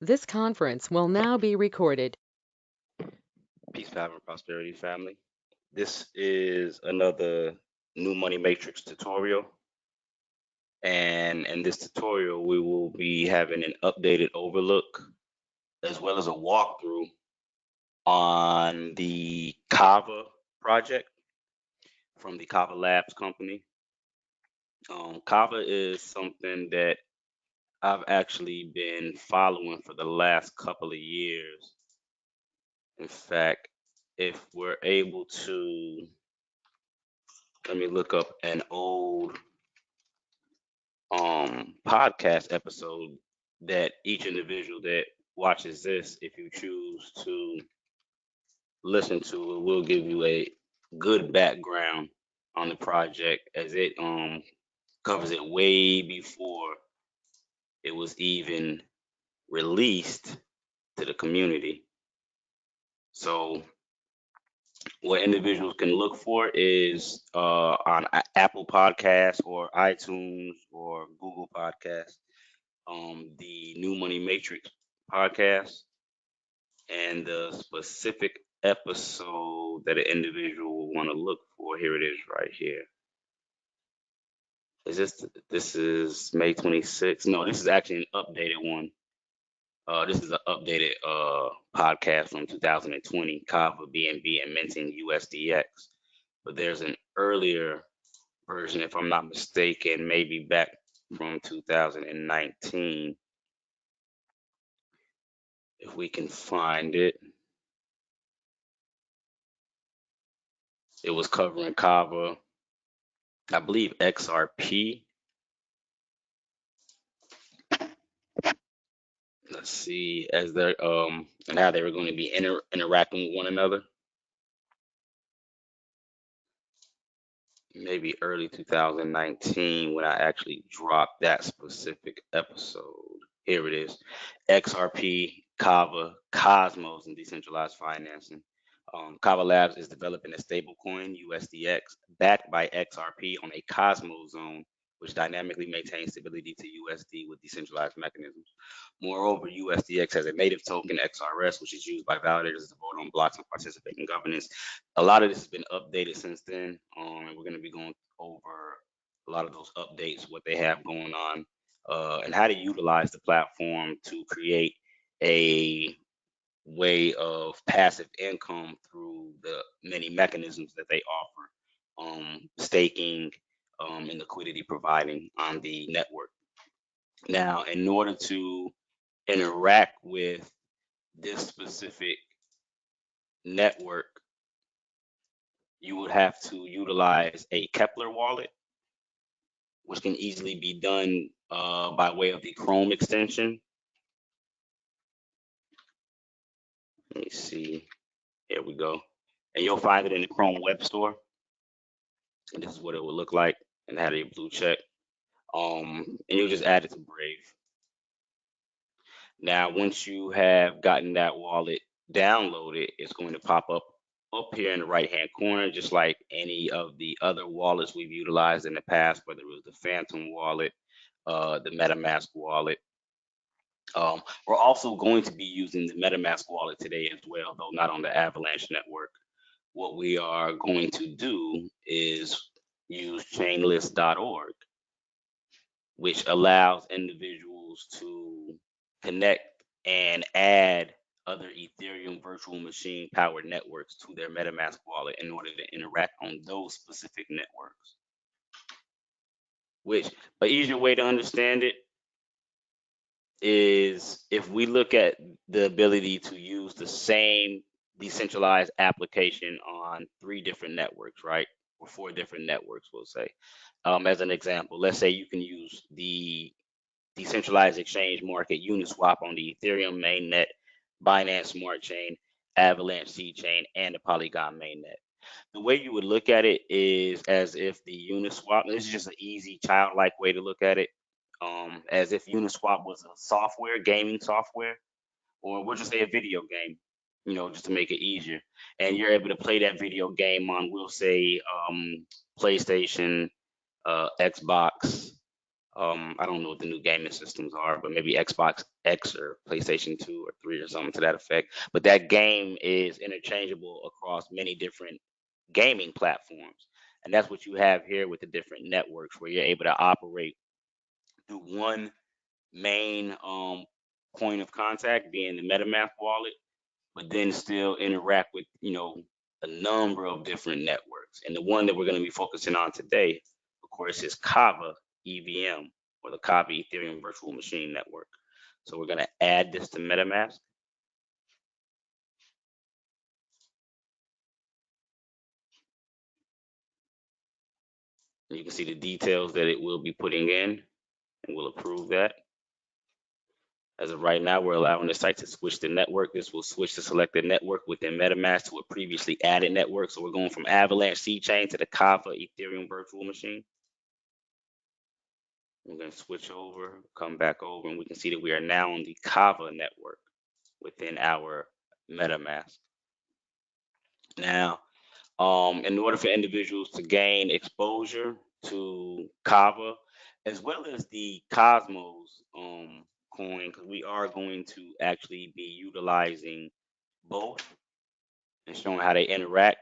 This conference will now be recorded. Peace, power, and prosperity, family. This is another new money matrix tutorial. And in this tutorial, we will be having an updated overlook as well as a walkthrough on the Kava project from the Kava Labs company. Kava is something that I've actually been following for the last couple of years. In fact, if we're able to, let me look up an old podcast episode that each individual that watches this, if you choose to listen to it, will give you a good background on the project as it covers it way before it was even released to the community. So what individuals can look for is on Apple Podcasts or iTunes or Google Podcasts, the New Money Matrix podcast, and the specific episode that an individual will want to look for. Here it is, right here. Is this is May 26th? No, this is actually an updated one. This is an updated podcast from 2020, Kava BNB and minting USDX. But there's an earlier version, if I'm not mistaken, maybe back from 2019, if we can find it. It was covering Kava, I believe XRP. Let's see, as they're and how they were going to be interacting with one another. Maybe early 2019 when I actually dropped that specific episode. Here it is: XRP, Kava, Cosmos, and decentralized financing. Kava Labs is developing a stablecoin, USDX, backed by XRP on a Cosmos zone, which dynamically maintains stability to USD with decentralized mechanisms. Moreover, USDX has a native token, XRS, which is used by validators to vote on blocks and participate in governance. A lot of this has been updated since then, and we're going to be going over a lot of those updates, what they have going on, and how to utilize the platform to create a way of passive income through the many mechanisms that they offer, staking, and liquidity providing on the network. Now, in order to interact with this specific network, you would have to utilize a Kepler wallet, which can easily be done by way of the Chrome extension. Let me see. Here we go. And you'll find it in the Chrome Web Store. And this is what it would look like, and had a blue check. And you'll just add it to Brave. Now, once you have gotten that wallet downloaded, it's going to pop up here in the right hand corner, just like any of the other wallets we've utilized in the past, whether it was the Phantom wallet, the MetaMask wallet. We're also going to be using the MetaMask wallet today as well, though not on the Avalanche network. What we are going to do is use chainlist.org, which allows individuals to connect and add other Ethereum virtual machine powered networks to their MetaMask wallet in order to interact on those specific networks. Which, an easier way to understand it is if we look at the ability to use the same decentralized application on three different networks, right? Or four different networks, we'll say. As an example, let's say you can use the decentralized exchange market Uniswap on the Ethereum mainnet, Binance Smart Chain, Avalanche Seed Chain, and the Polygon mainnet. The way you would look at it is as if the Uniswap, this is just an easy childlike way to look at it, as if Uniswap was a software, gaming software, or we'll just say a video game, just to make it easier. And you're able to play that video game on, we'll say, PlayStation, Xbox, I don't know what the new gaming systems are, but maybe Xbox X or PlayStation 2 or 3 or something to that effect. But that game is interchangeable across many different gaming platforms. And that's what you have here with the different networks where you're able to operate through one main point of contact being the MetaMask wallet, but then still interact with, a number of different networks. And the one that we're going to be focusing on today, of course, is Kava EVM, or the Kava Ethereum Virtual Machine Network. So we're going to add this to MetaMask. And you can see the details that it will be putting in, and we'll approve that. As of right now, we're allowing the site to switch the network. This will switch the selected network within MetaMask to a previously added network. So we're going from Avalanche C chain to the Kava Ethereum virtual machine. We're going to switch over, come back over, and we can see that we are now on the Kava network within our MetaMask. Now, in order for individuals to gain exposure to Kava, as well as the Cosmos coin, because we are going to actually be utilizing both and showing how they interact,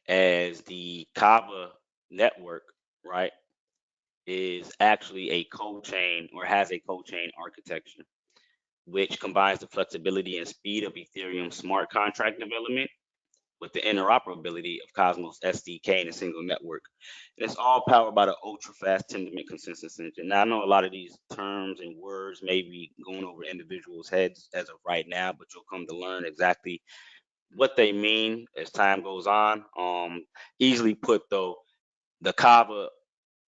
as the Kava network, right, is actually a co-chain or has a co-chain architecture, which combines the flexibility and speed of Ethereum smart contract development with the interoperability of Cosmos SDK in a single network. And it's all powered by the ultra fast Tendermint consensus engine. Now, I know a lot of these terms and words may be going over individuals' heads as of right now, but you'll come to learn exactly what they mean as time goes on. Easily put, though, the Kava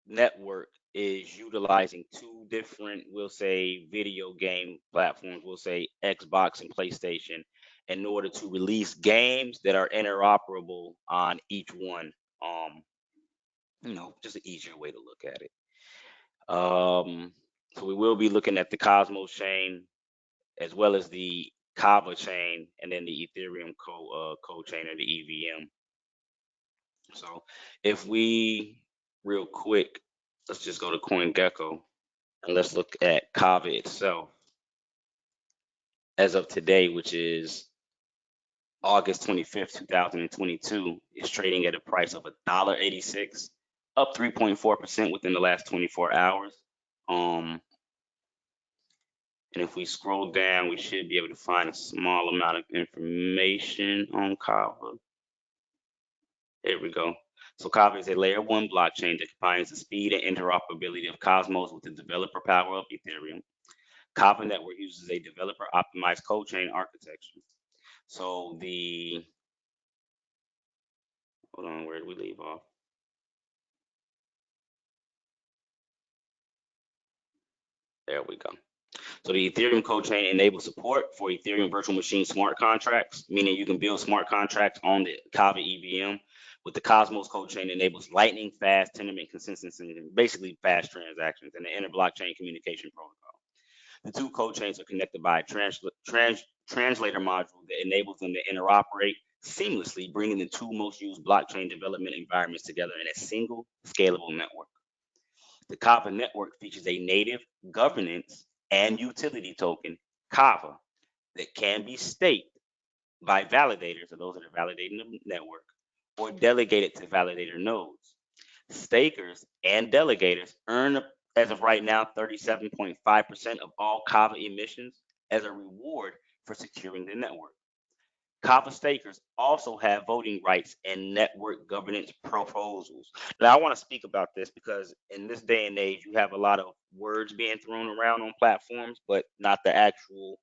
network is utilizing two different, we'll say, video game platforms, we'll say Xbox and PlayStation, in order to release games that are interoperable on each one. Um, just an easier way to look at it. So we will be looking at the Cosmos chain as well as the Kava chain, and then the Ethereum co chain or the EVM. So if we real quick, let's just go to CoinGecko and let's look at Kava itself as of today, which is August 25th, 2022. Is trading at a price of $1.86, up 3.4% within the last 24 hours. And if we scroll down, we should be able to find a small amount of information on Kava. There we go. So Kava is a layer one blockchain that combines the speed and interoperability of Cosmos with the developer power of Ethereum. Kava network uses a developer optimized code chain architecture. So hold on, where did we leave off? There we go. So the Ethereum code chain enables support for Ethereum virtual machine smart contracts, meaning you can build smart contracts on the Kava EVM. With the Cosmos code chain enables lightning fast Tendermint consensus and basically fast transactions and the inter blockchain communication protocol. The two code chains are connected by a translator module that enables them to interoperate seamlessly, bringing the two most used blockchain development environments together in a single scalable network. The Kava network features a native governance and utility token, Kava, that can be staked by validators, or those that are validating the network, or delegated to validator nodes. Stakers and delegators earn, as of right now, 37.5% of all Kava emissions as a reward for securing the network. Kava stakers also have voting rights and network governance proposals. Now, I want to speak about this because in this day and age, you have a lot of words being thrown around on platforms, but not the actual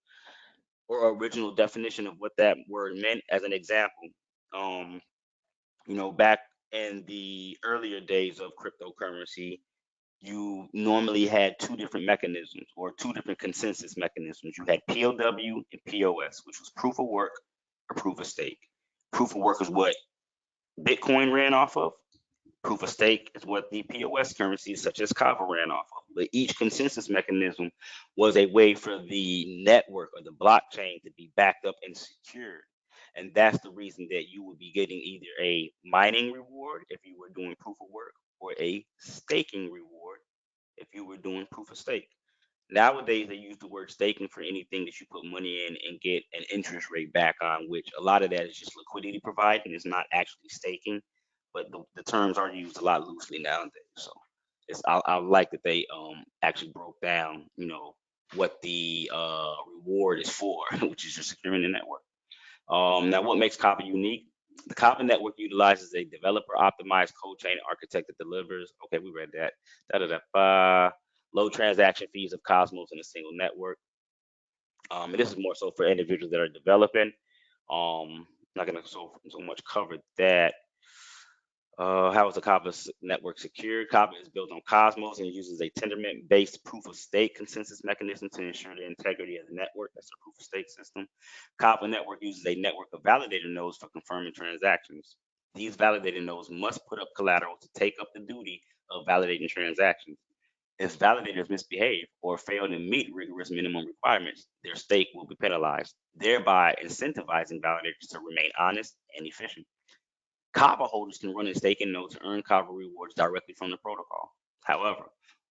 or original definition of what that word meant. As an example, um, back in the earlier days of cryptocurrency, you normally had two different mechanisms or two different consensus mechanisms. You had POW and POS, which was proof of work or proof of stake. Proof of work is what Bitcoin ran off of. Proof of stake is what the POS currencies such as Kava ran off of. But each consensus mechanism was a way for the network or the blockchain to be backed up and secured. And that's the reason that you would be getting either a mining reward if you were doing proof of work, or a staking reward if you were doing proof of stake. Nowadays, they use the word staking for anything that you put money in and get an interest rate back on, which a lot of that is just liquidity providing. It's not actually staking, but the terms are used a lot loosely nowadays. So I like that they actually broke down, what the reward is for, which is just securing the network. Now, what makes Kava unique? The Kava network utilizes a developer optimized cold chain architect that delivers. Okay, we read that. Da da da. Low transaction fees of Cosmos in a single network. And this is more so for individuals that are developing. Not gonna so much cover that. How is the Kava network secured? Kava is built on Cosmos and uses a Tendermint-based proof of stake consensus mechanism to ensure the integrity of the network. That's a proof of stake system. Kava network uses a network of validator nodes for confirming transactions. These validator nodes must put up collateral to take up the duty of validating transactions. If validators misbehave or fail to meet rigorous minimum requirements, their stake will be penalized, thereby incentivizing validators to remain honest and efficient. Kava holders can run a staking node to earn Kava rewards directly from the protocol. However,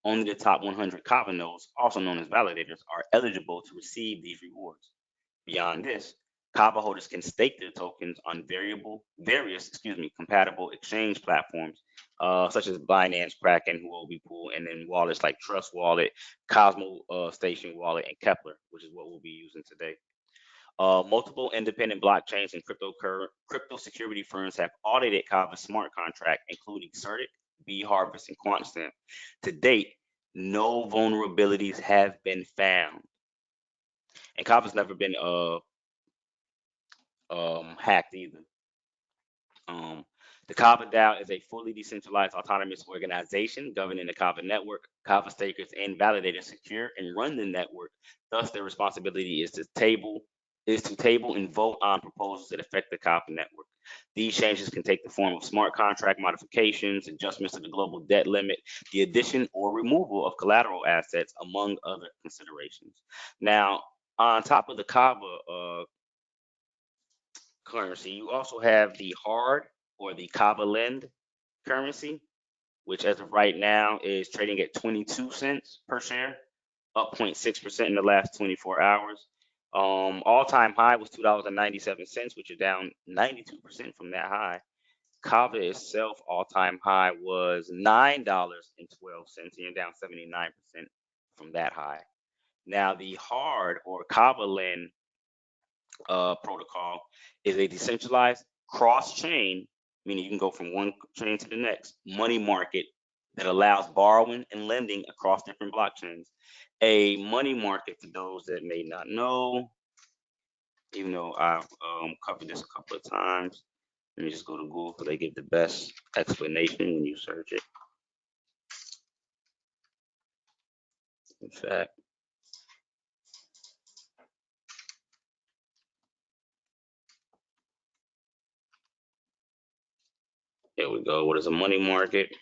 only the top 100 Kava nodes, also known as validators, are eligible to receive these rewards. Beyond this, Kava holders can stake their tokens on compatible exchange platforms, such as Binance, Kraken, Huobi Pool, and then wallets like Trust Wallet, Cosmo Station Wallet, and Kepler, which is what we'll be using today. Multiple independent blockchains and crypto security firms have audited Kava's smart contract, including Certic, Harvest, and QuantStamp. To date, no vulnerabilities have been found, and Kava's never been hacked either. Um, the Kava DAO is a fully decentralized autonomous organization governing the Kava network. Kava stakers and validators secure and run the network. Thus, their responsibility is to table and vote on proposals that affect the Kava network. These changes can take the form of smart contract modifications, adjustments to the global debt limit, the addition or removal of collateral assets, among other considerations. Now, on top of the Kava currency, you also have the hard or the Kava Lend currency, which as of right now is trading at 22 cents per share, up 0.6% in the last 24 hours. All-time high was $2.97, which is down 92% from that high. Kava itself, all-time high was $9.12, and you're down 79% from that high. Now, the hard or Kava Lend protocol is a decentralized cross-chain, meaning you can go from one chain to the next, money market that allows borrowing and lending across different blockchains. A money market, for those that may not know, even though I've covered this a couple of times, let me just go to Google because they give the best explanation when you search it. In fact, here we go. What is a money market?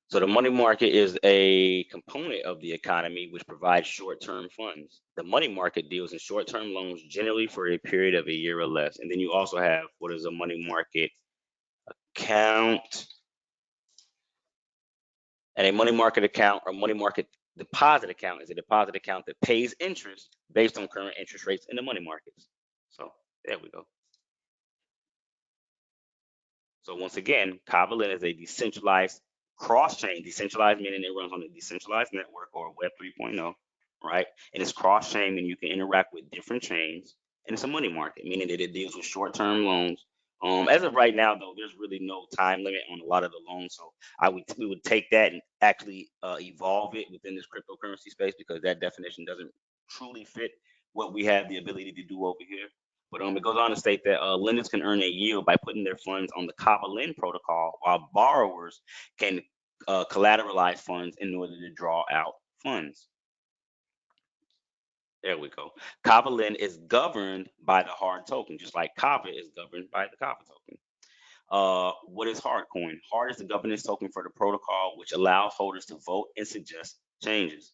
So the money market is a component of the economy which provides short-term funds. The money market deals in short-term loans generally for a period of a year or less. And then you also have what is a money market account. And a money market account or money market deposit account is a deposit account that pays interest based on current interest rates in the money markets. So there we go. So once again, Kava is a decentralized cross-chain, decentralized meaning it runs on a decentralized network or Web 3.0, right? And it's cross-chain meaning you can interact with different chains. And it's a money market, meaning that it deals with short-term loans. As of right now, though, there's really no time limit on a lot of the loans. So we would take that and actually evolve it within this cryptocurrency space because that definition doesn't truly fit what we have the ability to do over here. But it goes on to state that lenders can earn a yield by putting their funds on the Kava Lend protocol, while borrowers can collateralize funds in order to draw out funds. There we go. Kava Lend is governed by the hard token, just like Kava is governed by the Kava token. What is Hardcoin? Hard is the governance token for the protocol, which allows holders to vote and suggest changes.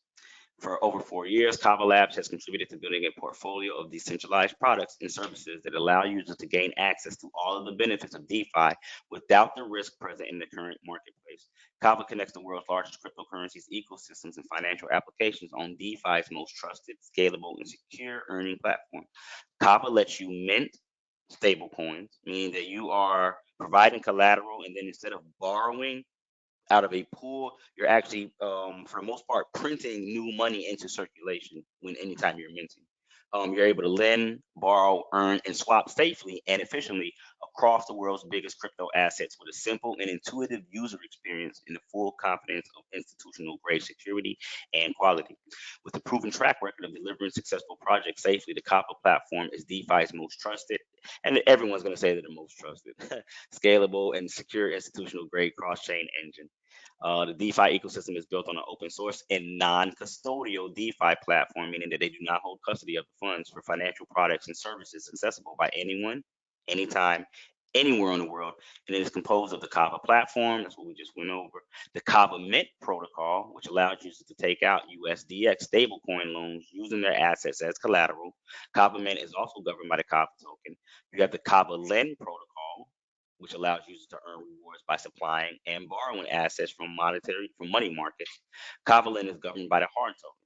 For over 4 years, Kava Labs has contributed to building a portfolio of decentralized products and services that allow users to gain access to all of the benefits of DeFi without the risk present in the current marketplace. Kava connects the world's largest cryptocurrencies, ecosystems, and financial applications on DeFi's most trusted, scalable, and secure earning platform. Kava lets you mint stable coins, meaning that you are providing collateral, and then instead of borrowing out of a pool, you're actually, for the most part, printing new money into circulation when anytime you're minting. You're able to lend, borrow, earn, and swap safely and efficiently across the world's biggest crypto assets with a simple and intuitive user experience and the full confidence of institutional grade security and quality. With a proven track record of delivering successful projects safely, the Kava platform is DeFi's most trusted, and everyone's going to say they're the most trusted, scalable, and secure institutional grade cross chain engine. The DeFi ecosystem is built on an open source and non-custodial DeFi platform, meaning that they do not hold custody of the funds for financial products and services accessible by anyone, anytime, anywhere in the world. And it is composed of the Kava platform, that's what we just went over, the Kava Mint protocol, which allows users to take out USDX stablecoin loans using their assets as collateral. Kava Mint is also governed by the Kava token. You have the Kava Lend protocol, which allows users to earn rewards by supplying and borrowing assets from money markets. Kava is governed by the hard token.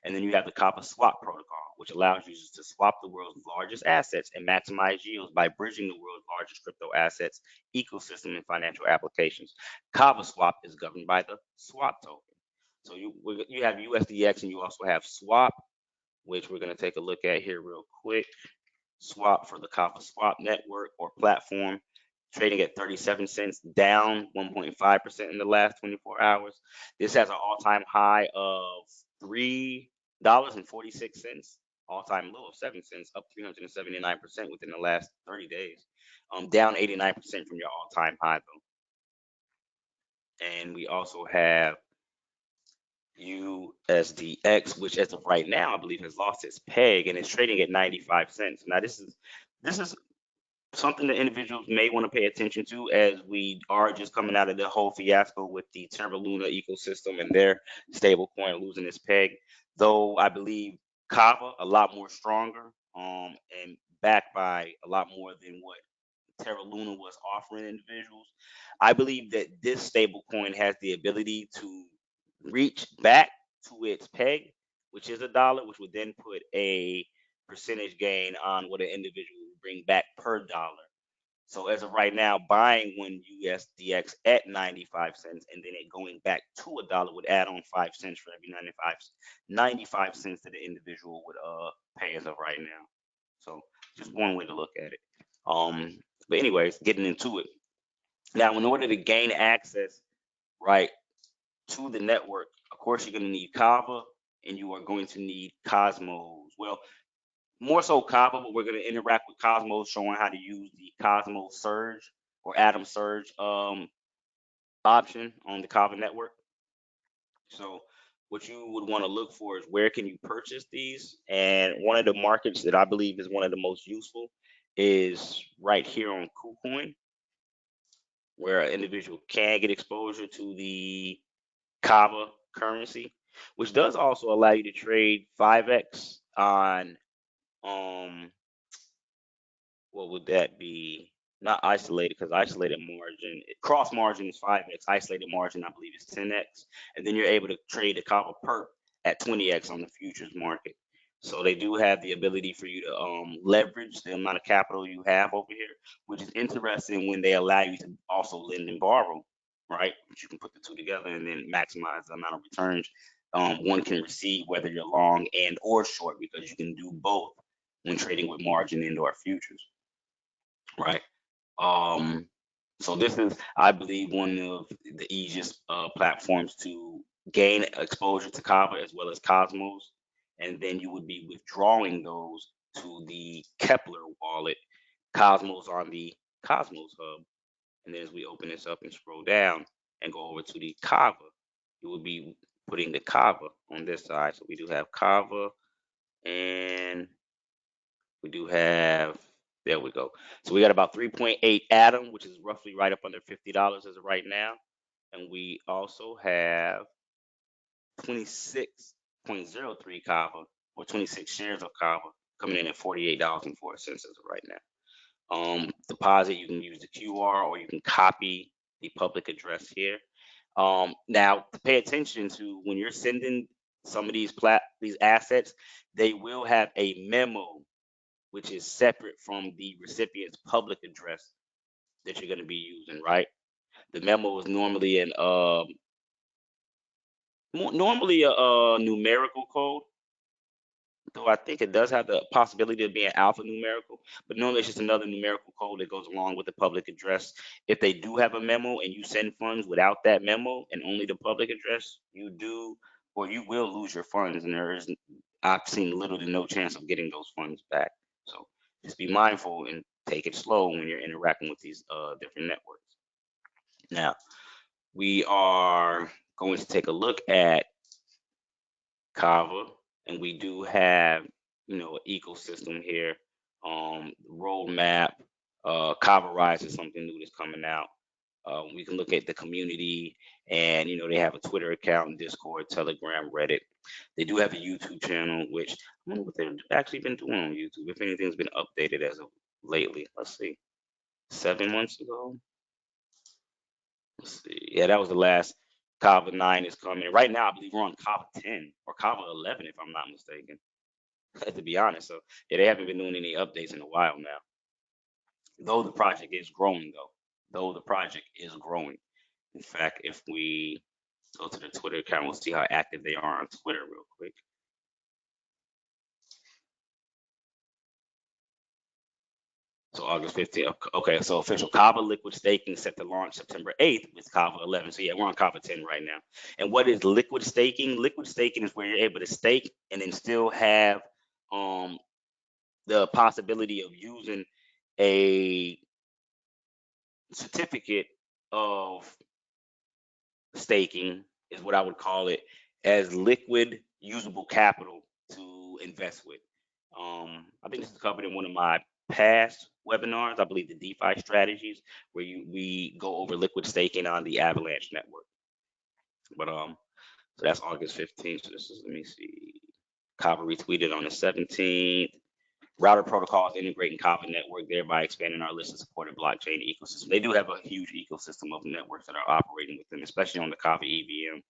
And then you have the Kava swap protocol, which allows users to swap the world's largest assets and maximize yields by bridging the world's largest crypto assets, ecosystem, and financial applications. Kava swap is governed by the swap token. So you have USDX and you also have swap, which we're going to take a look at here real quick. Swap for the Kava swap network or platform, trading at 37 cents, down 1.5% in the last 24 hours. This has an all-time high of $3.46, all-time low of 7 cents, up 379% within the last 30 days. Down 89% from your all-time high though. And we also have USDX, which as of right now, I believe has lost its peg and is trading at 95 cents. Now this is something that individuals may want to pay attention to as we are just coming out of the whole fiasco with the Terra Luna ecosystem and their stablecoin losing its peg. Though I believe Kava a lot more stronger, and backed by a lot more than what Terra Luna was offering individuals. I believe that this stablecoin has the ability to reach back to its peg, which is a dollar, which would then put a percentage gain on what an individual would bring back per dollar. So as of right now, buying one USDX at 95 cents and then it going back to a dollar would add on 5 cents for every 95 cents that the individual would pay as of right now. So just one way to look at it. Um, but anyways, getting into it. Now, in order to gain access, right, to the network, of course, you're going to need Kava and you are going to need Cosmos. Well, more so Kava, but we're going to interact with Cosmos, showing how to use the Cosmos Surge or Atom Surge option on the Kava network. So what you would want to look for is where can you purchase these? And one of the markets that I believe is one of the most useful is right here on KuCoin, where an individual can get exposure to the Kava currency, which does also allow you to trade 5x on um what would that be? Not isolated, because isolated margin, cross margin is 5x, isolated margin I believe is 10x, and then you're able to trade the Kava perp at 20x on the futures market. So they do have the ability for you to leverage the amount of capital you have over here, which is interesting when they allow you to also lend and borrow, right? But you can put the two together and then maximize the amount of returns one can receive, whether you're long and or short, because you can do both when trading with margin and or futures, right? Um, so this is, I believe, one of the easiest platforms to gain exposure to Kava as well as Cosmos, and then you would be withdrawing those to the Kepler wallet, Cosmos on the Cosmos hub, and then as we open this up and scroll down and go over to the Kava, you will be putting the Kava on this side. So we do have Kava, and we do have, there we go. So we got about 3.8 Atom, which is roughly right up under $50 as of right now. And we also have 26.03 Kava, or 26 shares of Kava, coming in at $48.04 as of right now. Deposit, you can use the QR or you can copy the public address here. Now, to pay attention to when you're sending some of these assets, they will have a memo which is separate from the recipient's public address that you're going to be using, right? The memo is normally normally a numerical code, though I think it does have the possibility of being alphanumerical, but normally it's just another numerical code that goes along with the public address. If they do have a memo and you send funds without that memo and only the public address, you do or you will lose your funds, and I've seen little to no chance of getting those funds back. So just be mindful and take it slow when you're interacting with these different networks. Now, we are going to take a look at Kava, and we do have, an ecosystem here. Roadmap, Kava Rise is something new that's coming out. We can look at the community, and they have a Twitter account, Discord, Telegram, Reddit. They do have a YouTube channel, which I wonder what they've actually been doing on YouTube. If anything's been updated as of lately, let's see. 7 months ago, let's see. Yeah, that was the last. Kava 9 is coming. Right now, I believe we're on Kava 10 or Kava 11, if I'm not mistaken. To be honest. So yeah, they haven't been doing any updates in a while now. Though the project is growing, though. Though the project is growing. In fact, if we go to the Twitter account, we'll see how active they are on Twitter real quick. So August 15th. Okay, so official Kava liquid staking set to launch September 8th with Kava 11. So yeah, we're on Kava 10 right now. And what is liquid staking? Liquid staking is where you're able to stake and then still have um the possibility of using a certificate of staking is what I would call it as liquid usable capital to invest with. I think this is covered in one of my past webinars. I believe the DeFi strategies where we go over liquid staking on the Avalanche network. But so that's August 15th. So this is let me see. Kava retweeted on the 17th. Router protocols integrating Kava network, thereby expanding our list of supported blockchain ecosystem. They do have a huge ecosystem of networks that are operating with them, especially on the Kava EVM.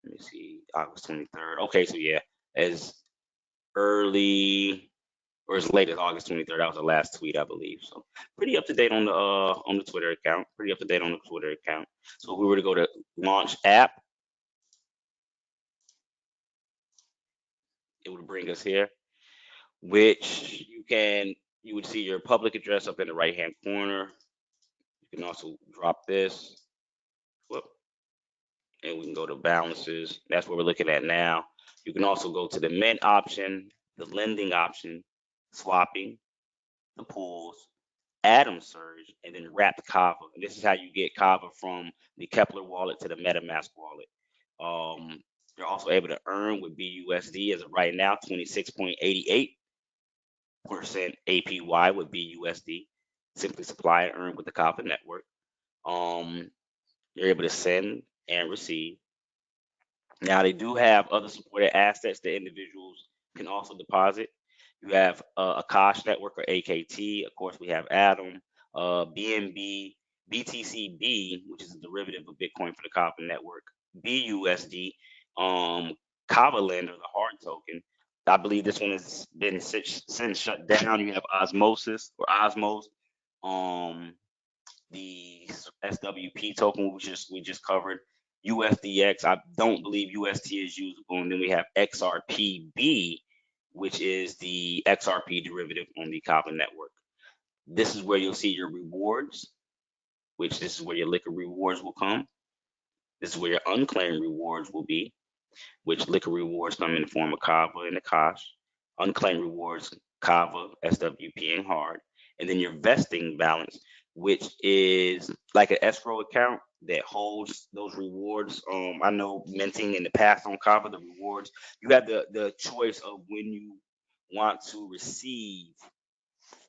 Let me see, August 23rd. Okay, so yeah, as early or as late as August 23rd, that was the last tweet, I believe. So pretty up to date on the Twitter account. Pretty up to date on the Twitter account. So if we were to go to launch app, it would bring us here, which you would see your public address up in the right hand corner. You can also drop this. Whoop, and we can go to balances. That's what we're looking at now. You can also go to the mint option, the lending option, swapping, the pools, Atom Surge, and then wrapped Kava. And this is how you get Kava from the Kepler wallet to the MetaMask wallet. You're also able to earn with BUSD as of right now, 26.88% APY with BUSD. Simply supply and earn with the Kava network. Um, you're able to send and receive. Now they do have other supported assets that individuals can also deposit. You have Akash Network or AKT. Of course, we have Atom, BNB, BTCB, which is a derivative of Bitcoin for the Kava network, BUSD, Kava Land or the hard token. I believe this one has been since shut down. You have Osmosis or Osmos, um, the SWP token we just covered. USDX, I don't believe UST is usable. And then we have XRPB, which is the XRP derivative on the Kava network. This is where you'll see your rewards, which this is where your liquid rewards will come. This is where your unclaimed rewards will be, which liquid rewards come in the form of Kava and Akash. Unclaimed rewards, Kava, SWP, and hard. And then your vesting balance, which is like an escrow account that holds those rewards. I know minting in the past on Kava, the rewards, you have the choice of when you want to receive,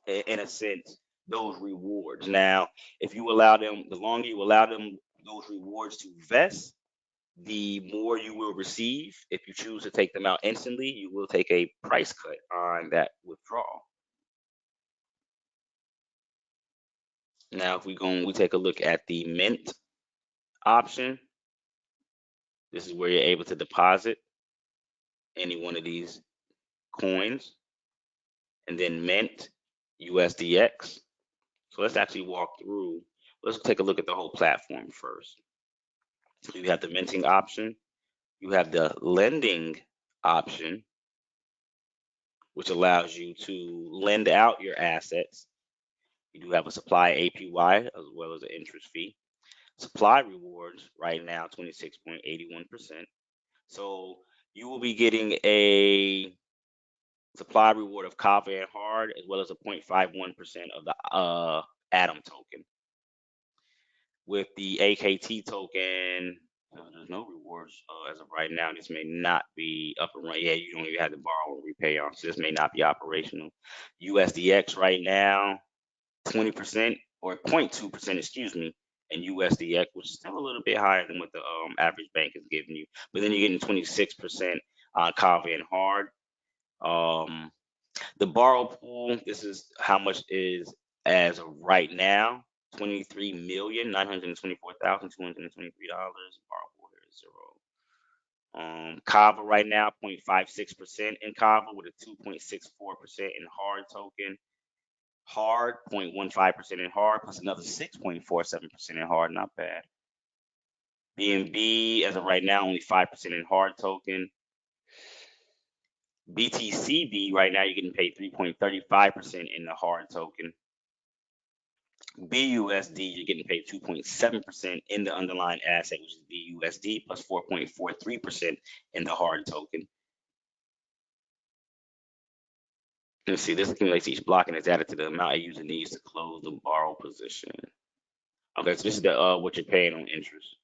in a sense, those rewards. Now, if you allow them, the longer you allow them those rewards to vest, the more you will receive. If you choose to take them out instantly, you will take a price cut on that withdrawal. Now, if we take a look at the mint option, this is where you're able to deposit any one of these coins, and then mint USDX. So let's actually walk through. Let's take a look at the whole platform first. You have the minting option, you have the lending option, which allows you to lend out your assets. You do have a supply APY as well as an interest fee. Supply rewards right now 26.81%. So you will be getting a supply reward of Kava and hard as well as a 0.51% of the Atom token. With the AKT token, there's no rewards as of right now. This may not be up and running. Yeah, you don't even have to borrow or repay on, so this may not be operational. USDX right now, 20% or 0.2%, excuse me, and USDX, which is still a little bit higher than what the average bank is giving you. But then you're getting 26% on Kava and hard. Um, the borrow pool, this is how much is as of right now, $23,924,223. Borrow pool here is zero. Kava right now, 0.56% in Kava with a 2.64% in hard token. Hard, 0.15% in hard, plus another 6.47% in hard, not bad. BNB, as of right now, only 5% in hard token. BTCB, right now, you're getting paid 3.35% in the hard token. BUSD, you're getting paid 2.7% in the underlying asset, which is BUSD, plus 4.43% in the hard token. Let's see, this accumulates each block and is added to the amount a user needs to close the borrow position. Okay, so this is the what you're paying on interest.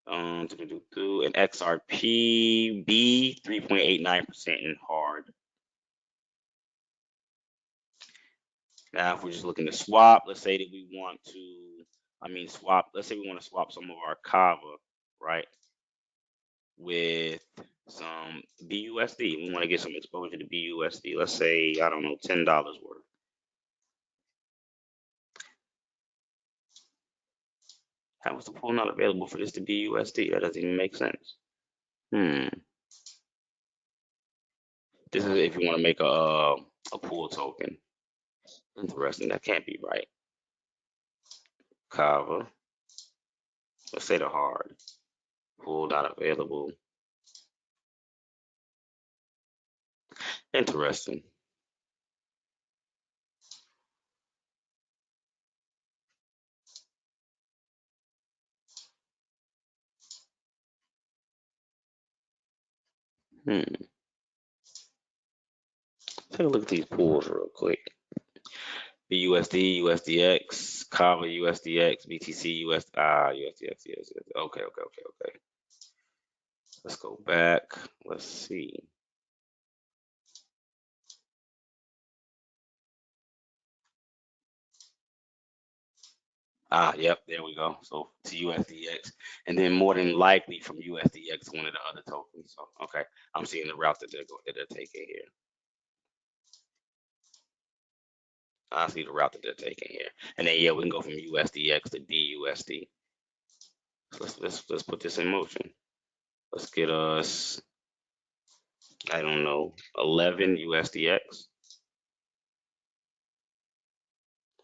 An XRP, 3.89% in hard. Now, if we're just looking to swap, let's say that we want to, let's say we want to swap some of our Kava, right, with some BUSD. We want to get some exposure to BUSD. Let's say, I don't know, $10 worth. How is the pool not available for this to BUSD? That doesn't even make sense. This is if you want to make a pool token. Interesting. That can't be right. Kava. Let's say the hard. Pool not available. Interesting. Take a look at these pools real quick. BUSD, USDX, Kava, USDX, BTC, USDX, USDX. Okay. Let's go back. Let's see. Yep, there we go. So to USDX, and then more than likely from USDX, one of the other tokens. So okay, I'm seeing the route that they're taking here. I see the route that they're taking here, and then yeah, we can go from USDX to BUSD. So let's put this in motion. Let's get us, I don't know, 11 USDX.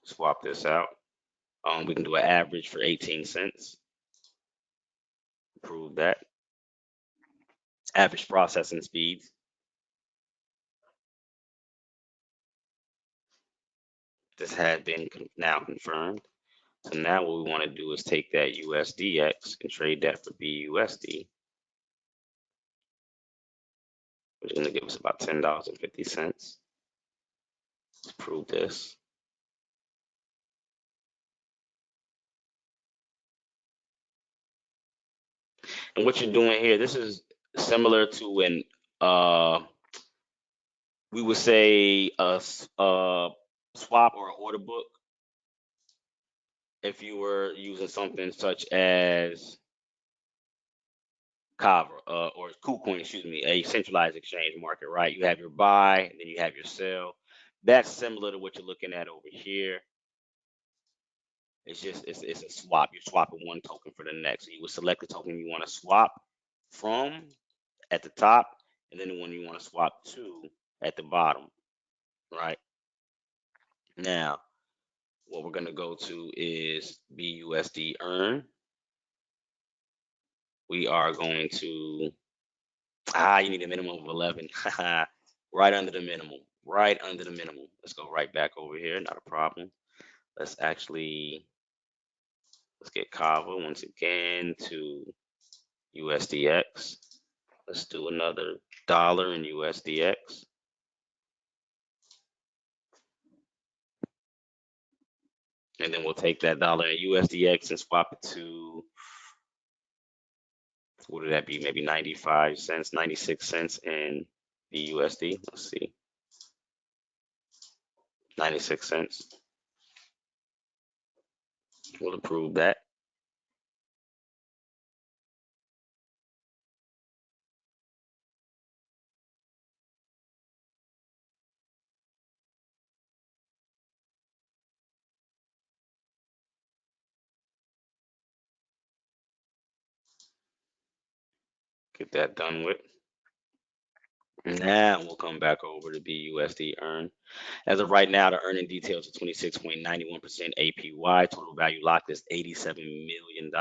Swap this out. We can do an average for 18 cents. Prove that. Average processing speeds. This had been now confirmed. So now what we want to do is take that USDX and trade that for BUSD, which is going to give us about $10.50. Let's prove this. And what you're doing here, this is similar to when we would say a swap or an order book. If you were using something such as Kava or KuCoin, excuse me, a centralized exchange market, right? You have your buy, and then you have your sell. That's similar to what you're looking at over here. It's a swap. You're swapping one token for the next. So you would select the token you want to swap from at the top, and then the one you want to swap to at the bottom, right? Now, what we're gonna go to is BUSD earn. We are going to you need a minimum of 11. Right under the minimum. Right under the minimum. Let's go right back over here. Not a problem. Let's actually let's get Kava once again to USDX. Let's do another dollar in USDX. And then we'll take that dollar in USDX and swap it to, what would that be? Maybe 95 cents, 96 cents in BUSD. Let's see. 96 cents. We'll approve that. Get that done with. Now we'll come back over to BUSD earn. As of right now, the earning details are 26.91% APY. Total value locked is $87 million.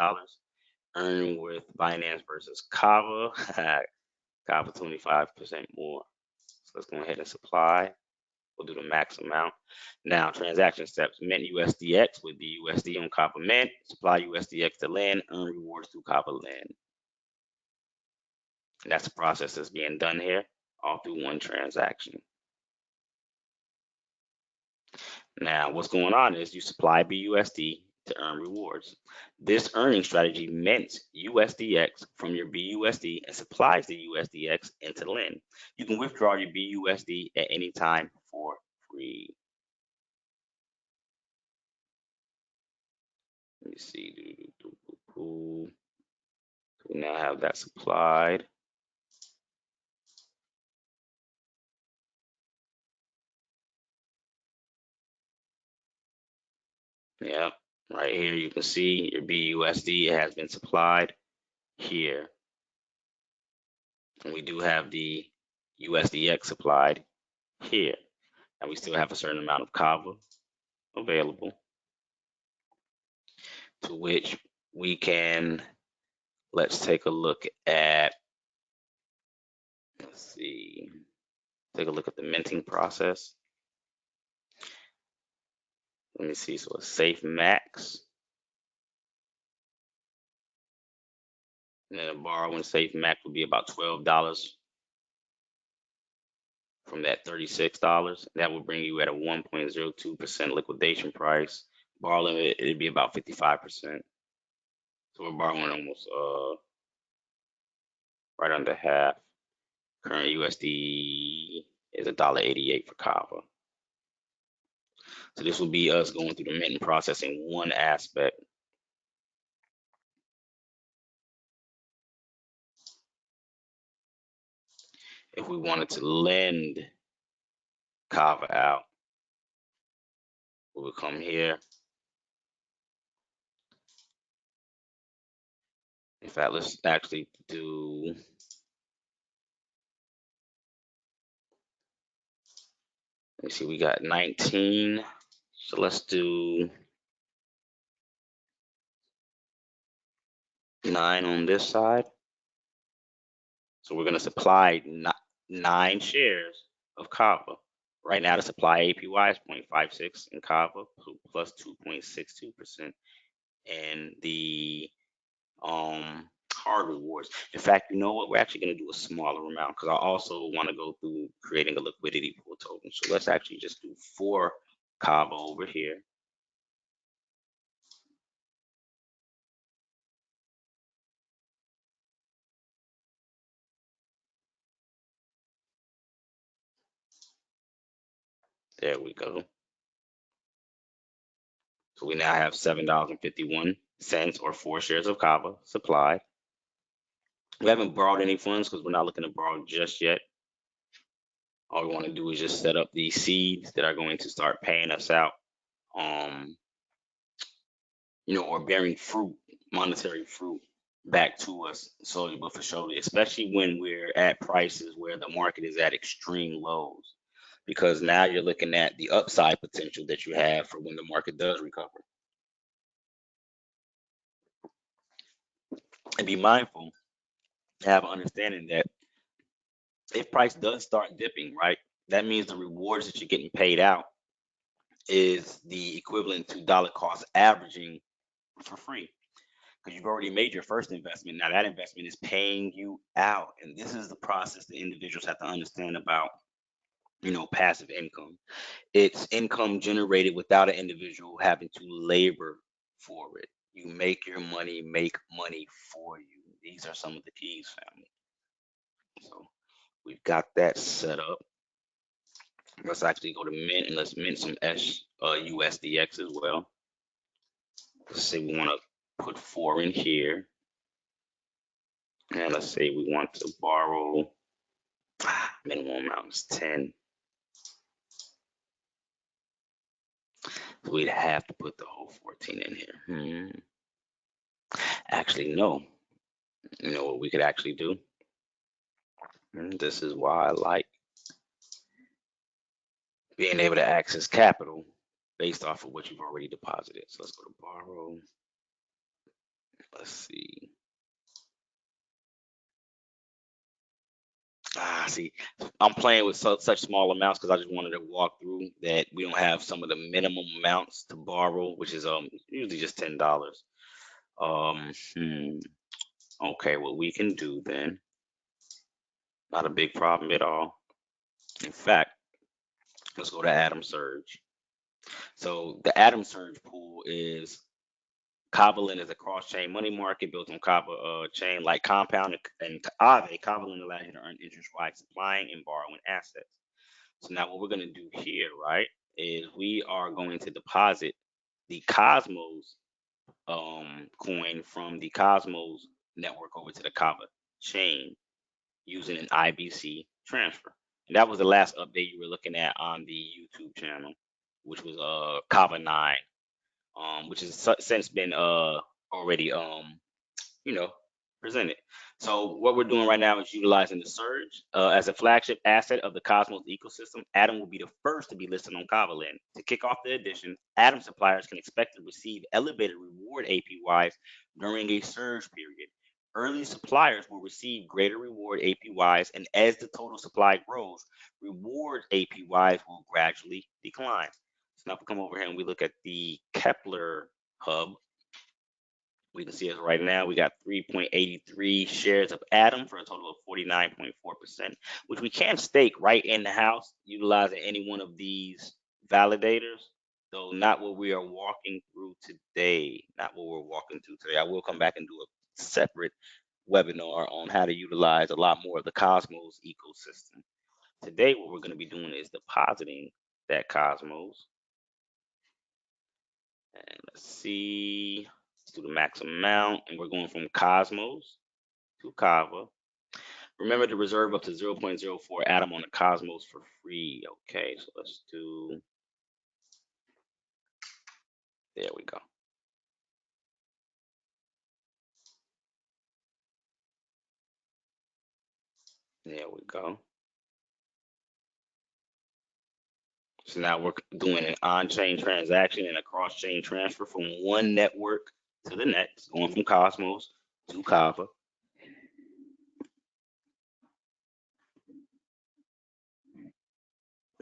Earn with Binance versus Kava. Kava 25% more. So let's go ahead and supply. We'll do the max amount. Now, transaction steps. Mint USDX with BUSD on Kava Mint. Supply USDX to LAN. Earn rewards through Kava LAN. And that's the process that's being done here, all through one transaction. Now, what's going on is you supply BUSD to earn rewards. This earning strategy mints USDX from your BUSD and supplies the USDX into LIN. You can withdraw your BUSD at any time for free. Let me see. We now have that supplied. Yep, right here you can see your BUSD has been supplied here. And we do have the USDX supplied here. And we still have a certain amount of Kava available, to which we can, let's take a look at, let's see, take a look at the minting process. Let me see, so a safe max, and then a borrowing safe max would be about $12 from that $36. That would bring you at a 1.02% liquidation price. Borrow limit, it'd be about 55%. So we're borrowing almost right under half. Current USD is $1.88 for Kava. So this will be us going through the minting process in one aspect. If we wanted to lend Kava out, we would come here. In fact, let's actually do, let me see, we got 19. So let's do 9 on this side. So we're going to supply 9 shares of Kava. Right now, the supply APY is 0.56 in Kava plus 2.62%. And the hard rewards. In fact, you know what? We're actually going to do a smaller amount because I also want to go through creating a liquidity pool token. So let's actually just do 4 Kava over here. There we go. So we now have $7.51 or 4 shares of Kava supplied. We haven't borrowed any funds because we're not looking to borrow just yet. All we want to do is just set up these seeds that are going to start paying us out or bearing fruit, monetary fruit back to us slowly but for surely, especially when we're at prices where the market is at extreme lows. Because now you're looking at the upside potential that you have for when the market does recover. And be mindful, have an understanding that if price does start dipping, right, that means the rewards that you're getting paid out is the equivalent to dollar cost averaging for free, because you've already made your first investment. Now that investment is paying you out, and this is the process that individuals have to understand about, passive income. It's income generated without an individual having to labor for it. You make your money make money for you. These are some of the keys, family. So we've got that set up. Let's actually go to mint, and let's mint some USDX as well. Let's say we want to put 4 in here, and let's say we want to borrow, minimum amount is 10. So we'd have to put the whole 14 in here. Actually, no. You know what we could actually do? This is why I like being able to access capital based off of what you've already deposited. So let's go to borrow. Let's see. See, I'm playing with such small amounts because I just wanted to walk through that we don't have some of the minimum amounts to borrow, which is usually just $10. Um, hmm, okay, what we can do then, not a big problem at all. In fact, let's go to Atom Surge. So the Atom Surge pool is Kava is a cross-chain money market built on Kava chain like Compound and Aave. Kava allows you to earn interest while supplying and borrowing assets. So now what we're going to do here, right, is we are going to deposit the Cosmos coin from the Cosmos network over to the Kava chain using an IBC transfer. And that was the last update you were looking at on the YouTube channel, which was Kava 9, which has since been already you know, presented. So what we're doing right now is utilizing the Surge as a flagship asset of the Cosmos ecosystem. Atom will be the first to be listed on Kavaland. To kick off the addition, Atom suppliers can expect to receive elevated reward APYs during a surge period. Early suppliers will receive greater reward APYs, and as the total supply grows, reward APYs will gradually decline. So now if we come over here and we look at the Kepler hub, we can see as right now we got 3.83 shares of Atom for a total of 49.4%, which we can stake right in the house utilizing any one of these validators, though not what we are walking through today. Not what we're walking through today. I will come back and do a separate webinar on how to utilize a lot more of the Cosmos ecosystem. Today, what we're going to be doing is depositing that Cosmos. And let's see. Let's do the max amount, and we're going from Cosmos to Kava. Remember to reserve up to 0.04 Atom on the Cosmos for free. Okay, so let's do, there we go. There we go. So now we're doing an on-chain transaction and a cross-chain transfer from one network to the next, going from Cosmos to Kava.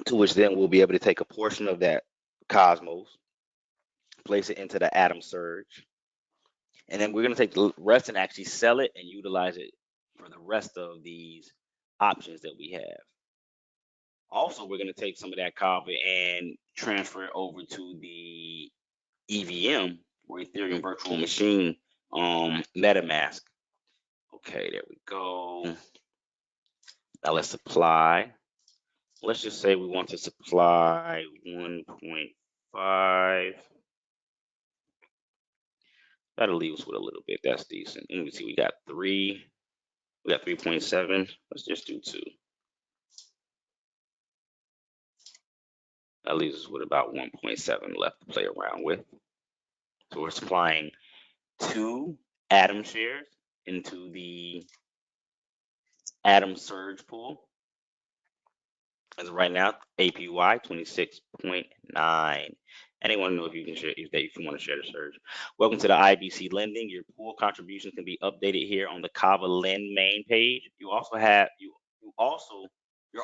To which then we'll be able to take a portion of that Cosmos, place it into the Atom Surge, and then we're going to take the rest and actually sell it and utilize it for the rest of these options that we have. Also, we're going to take some of that Kava and transfer it over to the EVM, or Ethereum Virtual Machine, MetaMask. Okay, there we go. Now let's supply. Let's just say we want to supply 1.5. That'll leave us with a little bit. That's decent. And we see we got 3. We got 3.7. Let's just do 2. That leaves us with about 1.7 left to play around with. So we're supplying 2 Atom shares into the Atom surge pool. As of right now, APY 26.9. And they want to know if you can share if you want to share the surge. Welcome to the IBC Lending. Your pool contributions can be updated here on the Kava Lend main page. You're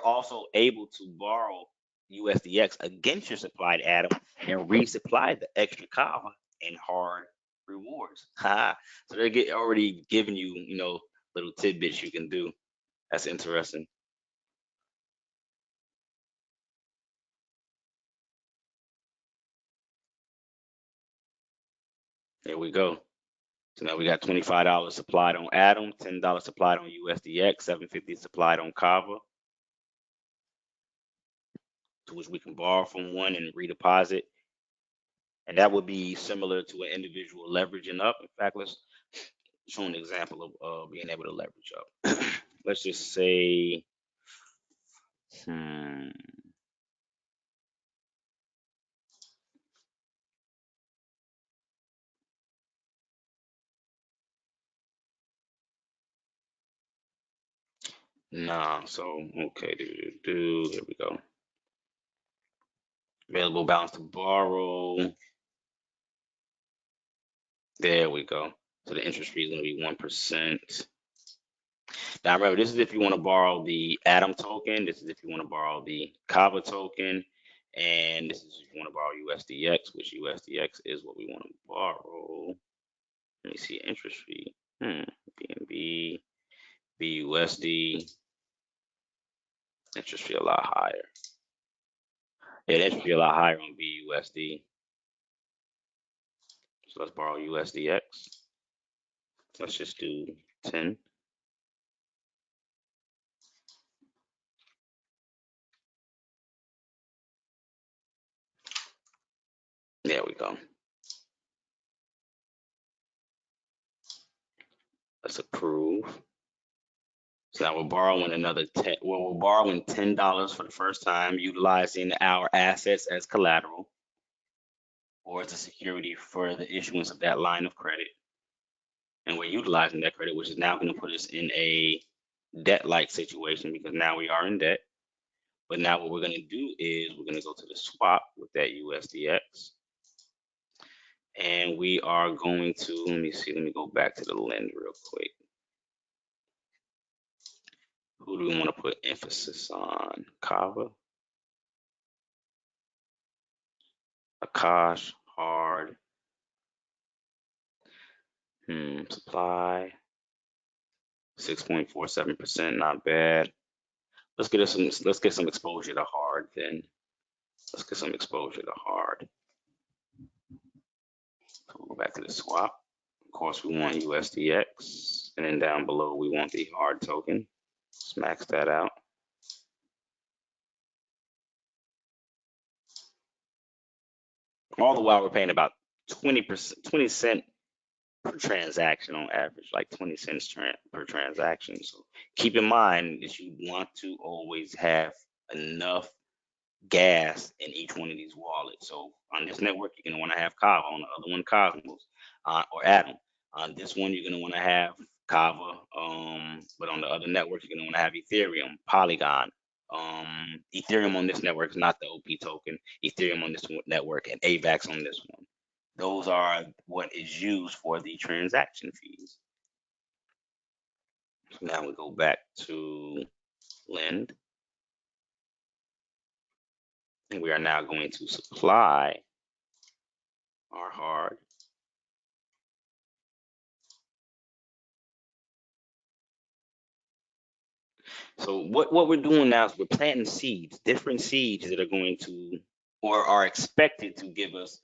also able to borrow USDX against your supplied Atom and resupply the extra Kava and hard rewards. Ha! So already giving you, little tidbits you can do. That's interesting. There we go. So now we got $25 supplied on Atom, $10 supplied on USDX, $7.50 supplied on Kava, to which we can borrow from one and redeposit. And that would be similar to an individual leveraging up. In fact, let's show an example of being able to leverage up. Let's just say, hmm, nah. So okay, here we go. Available balance to borrow. There we go. So the interest rate is going to be 1%. Now remember, this is if you want to borrow the Atom token. This is if you want to borrow the Kava token. And this is if you want to borrow USDX, which USDX is what we want to borrow. Let me see, interest fee. BNB, BUSD. Interest fee a lot higher. Yeah, the interest fee a lot higher on BUSD. So let's borrow USDX. Let's just do 10. There we go. Let's approve. So now we're borrowing another 10. Well, we're borrowing $10 for the first time, utilizing our assets as collateral or as a security for the issuance of that line of credit. And we're utilizing that credit, which is now going to put us in a debt-like situation because now we are in debt. But now what we're going to do is we're going to go to the swap with that USDX. And we are going to, let me go back to the lend real quick. Who do we want to put emphasis on? Kava, Akash, hard. Supply 6.47%, not bad. Let's get some exposure to hard then. Let's get some exposure to hard. So we'll go back to the swap. Of course, we want USDX, and then down below we want the hard token. Let's max that out. All the while we're paying about 20 cent per transaction on average, like 20 cents per transaction. So keep in mind that you want to always have enough gas in each one of these wallets. So on this network, you're going to want to have Kava. On the other one, Cosmos or Atom. On this one, you're going to want to have Kava. But on the other network, you're going to want to have Ethereum, Polygon. Ethereum on this network is not the OP token. Ethereum on this network and AVAX on this one. Those are what is used for the transaction fees. So now we go back to lend. And we are now going to supply our hard. So what we're doing now is we're planting seeds, different seeds that are going to or are expected to give us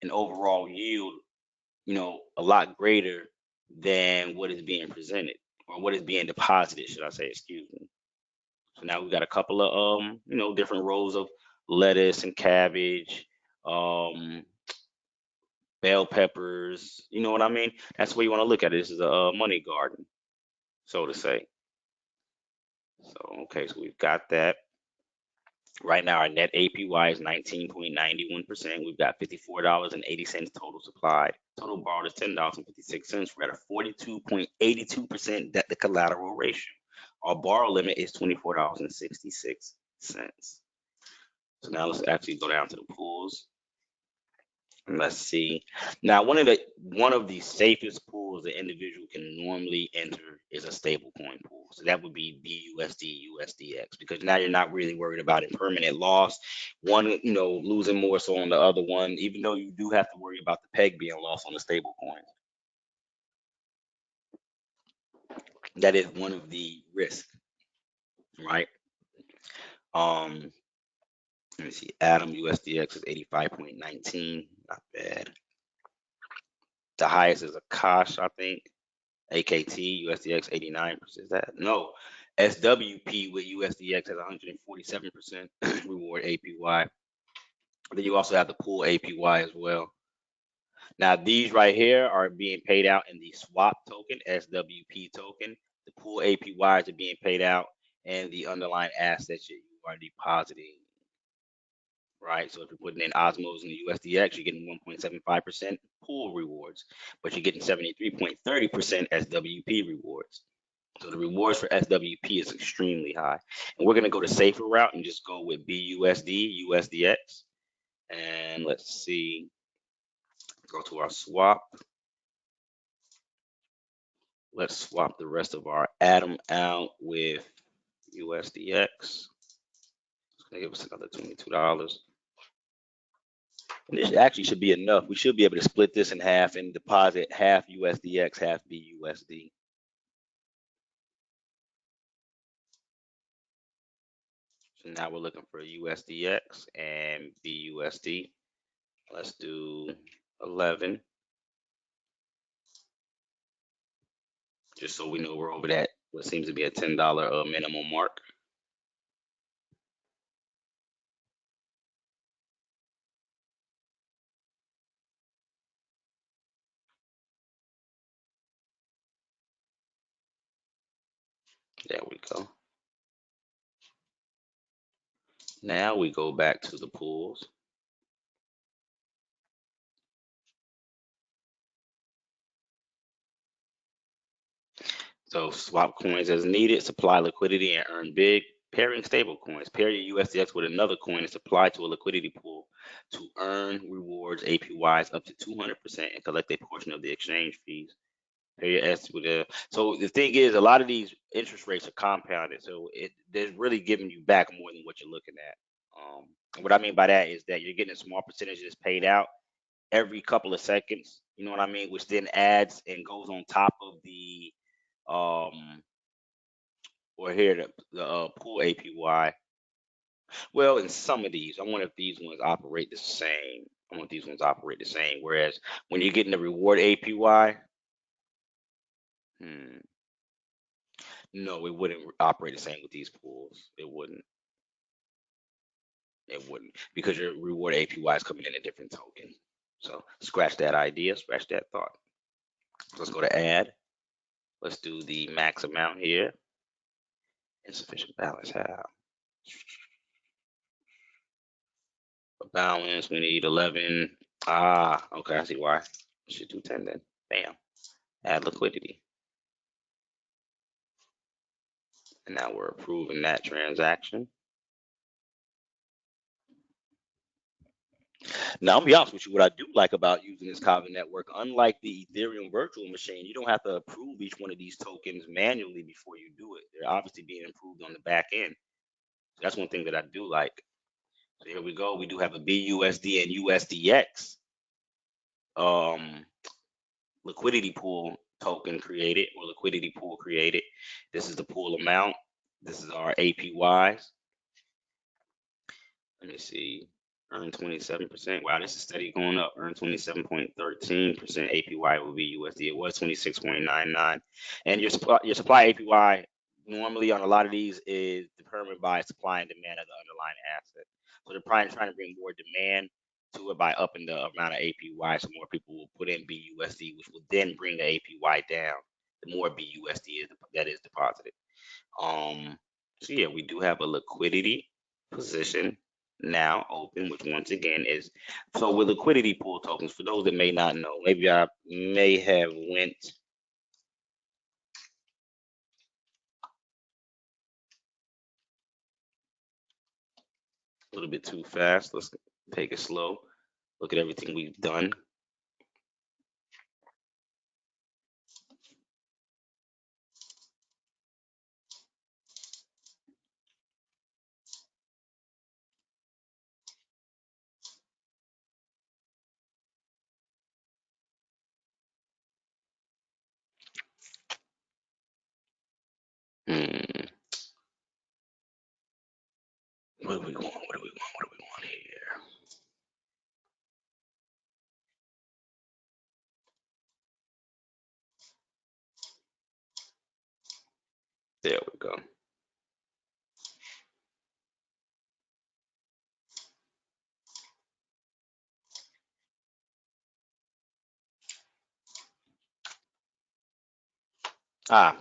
an overall yield, a lot greater than what is being presented or what is being deposited, should I say, excuse me. So now we've got a couple of different rows of lettuce and cabbage, um, bell peppers, you know what I mean? That's the way you want to look at it. This is a money garden, so to say. So okay, so we've got that. Right now, our net APY is 19.91%. We've got $54.80 total supplied. Total borrowed is $10.56. We're at a 42.82% debt to collateral ratio. Our borrow limit is $24.66. So now let's actually go down to the pools. Let's see. Now, one of the safest pools the individual can normally enter is a stable coin pool. So that would be BUSD, USDX, because now you're not really worried about impermanent loss. One, losing more so on the other one, even though you do have to worry about the peg being lost on the stable coin. That is one of the risks, right? Um, Let me see. Atom USDX is 85.19. Not bad. The highest is Akash, I think. AKT, USDX 89%. Is that? No. SWP with USDX has 147% reward APY. Then you also have the pool APY as well. Now, these right here are being paid out in the swap token, SWP token. The pool APYs are being paid out and the underlying assets that you are depositing, right? So if you're putting in Osmos and the USDX, you're getting 1.75% pool rewards, but you're getting 73.30% SWP rewards. So the rewards for SWP is extremely high. And we're going to go the safer route and just go with BUSD, USDX. And let's see, go to our swap. Let's swap the rest of our Atom out with USDX. It's going to give us another $22. And this actually should be enough. We should be able to split this in half and deposit half USDX, half BUSD. So now we're looking for USDX and BUSD. Let's do 11, just so we know we're over that what seems to be a $10 minimum mark. There we go. Now we go back to the pools. So swap coins as needed, supply liquidity and earn big. Pairing stable coins. Pair your USDX with another coin and supply to a liquidity pool to earn rewards APYs up to 200% and collect a portion of the exchange fees. Pair your S with a. So the thing is, a lot of these interest rates are compounded, so they're really giving you back more than what you're looking at. And what I mean by that is that you're getting a small percentages paid out every couple of seconds. You know what I mean? Which then adds and goes on top of the um or here the pool APY. Well, in some of these, I wonder if these ones operate the same. I want these ones operate the same. Whereas when you're getting the reward APY, hmm, no, it wouldn't operate the same with these pools. It wouldn't. It wouldn't because your reward APY is coming in a different token. So scratch that idea, scratch that thought. So let's go to add. Let's do the max amount here. Insufficient balance. How? Balance. We need 11. Ah, okay. I see why. Should do 10 then. Bam. Add liquidity. And now we're approving that transaction. Now, I'll be honest with you, what I do like about using this Kava network, unlike the Ethereum virtual machine, you don't have to approve each one of these tokens manually before you do it. They're obviously being approved on the back end. So that's one thing that I do like. So here we go. We do have a BUSD and USDX um, liquidity pool token created or liquidity pool created. This is the pool amount. This is our APYs. Let me see. Earn 27%. Wow, this is steady going up. Earn 27.13% APY will be USD. It was 26.99. And your supply APY normally on a lot of these is determined by supply and demand of the underlying asset. So they're probably trying to bring more demand to it by upping the amount of APY so more people will put in BUSD, which will then bring the APY down. The more BUSD that is deposited. So yeah, we do have a liquidity. position now open, which once again is so with liquidity pool tokens. For those that may not know, maybe I may have went a little bit too fast. Let's take it slow. Look at everything we've done. Hmm. What do we want? What do we want? What do we want here? There we go.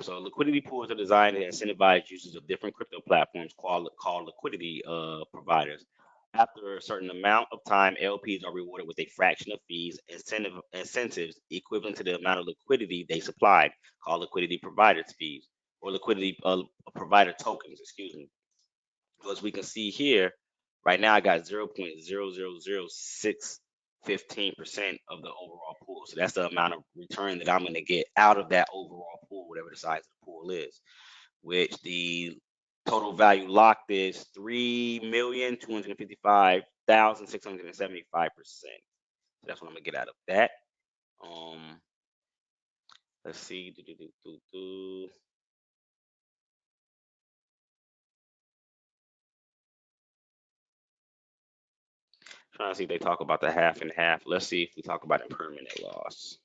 So liquidity pools are designed to incentivize users of different crypto platforms called liquidity providers. After a certain amount of time, LPs are rewarded with a fraction of fees, incentives equivalent to the amount of liquidity they supplied, called liquidity providers fees or liquidity provider tokens. Excuse me. So as we can see here, right now I got 0.0000615% of the overall pool. So that's the amount of return that I'm going to get out of that overall pool, whatever the size of the pool is, which the total value locked is 3,255,675%. So that's what I'm gonna get out of that. Um, let's see. Trying to see if they talk about the half and half. Let's see if we talk about impermanent loss.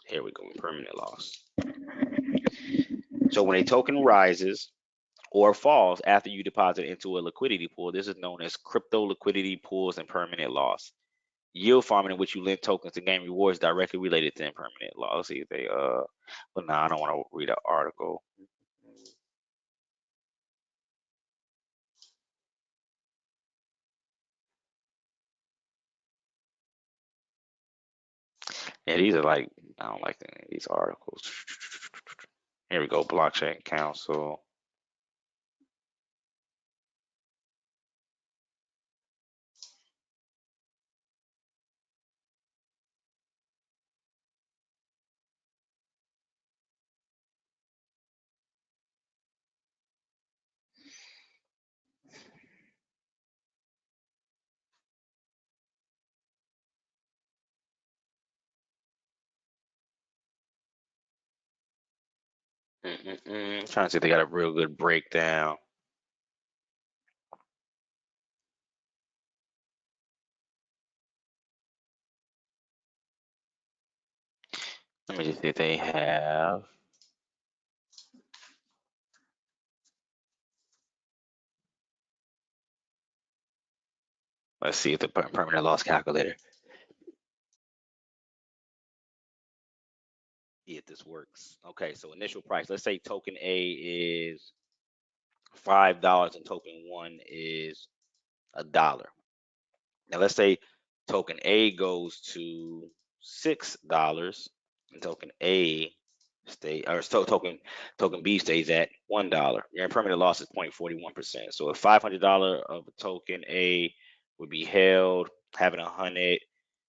Here we go, impermanent loss. So when a token rises or falls after you deposit into a liquidity pool, this is known as crypto liquidity pools and permanent loss. Yield farming, in which you lend tokens to gain rewards directly related to impermanent loss. Let's see if they but no, I don't want to read an article. Yeah, these are like I don't like these articles. Here we go, blockchain council. Trying to see if they got a real good breakdown. Let me just see if they have. Let's see if the permanent loss calculator. See if this works. Okay, so initial price. Let's say token A is $5 and token one is $1. Now let's say token A goes to $6 and token A token B stays at $1. Your impermanent loss is 0.41%. So if $500 of a token A would be held, having 100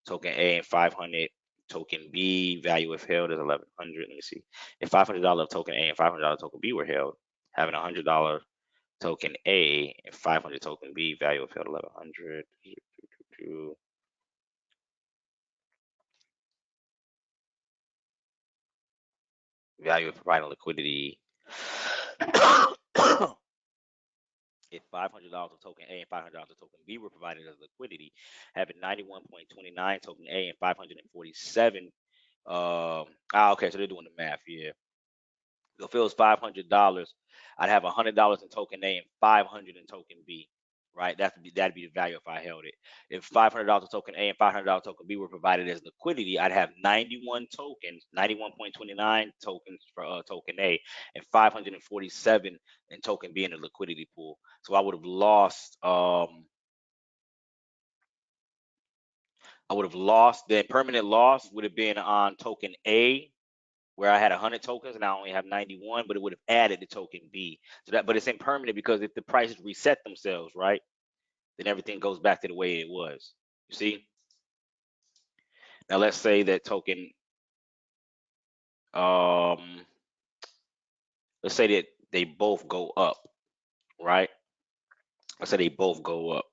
token A and 500 token B, value if held is 1100. Let me see. If $500 of token A and $500 token B were held, having $100 token A and 500 token B, value of held 1100. Value of providing liquidity. If $500 of token A and $500 of token B were provided as liquidity, having 91.29 token A and 547. Okay, so they're doing the math here. So if it was $500, I'd have $100 in token A and 500 in token B, right? That'd be the value if I held it. If $500 of token A and $500 token B were provided as liquidity, I'd have 91 tokens, 91.29 tokens for token A, and 547 in token B in the liquidity pool. So I would have lost. I would have lost. The permanent loss would have been on token A, where I had 100 tokens and I only have 91, but it would have added the token B. So that, but it's impermanent because if the prices reset themselves, right, then everything goes back to the way it was. You see? Now let's say that token, um, let's say that they both go up, right? Let's say they both go up.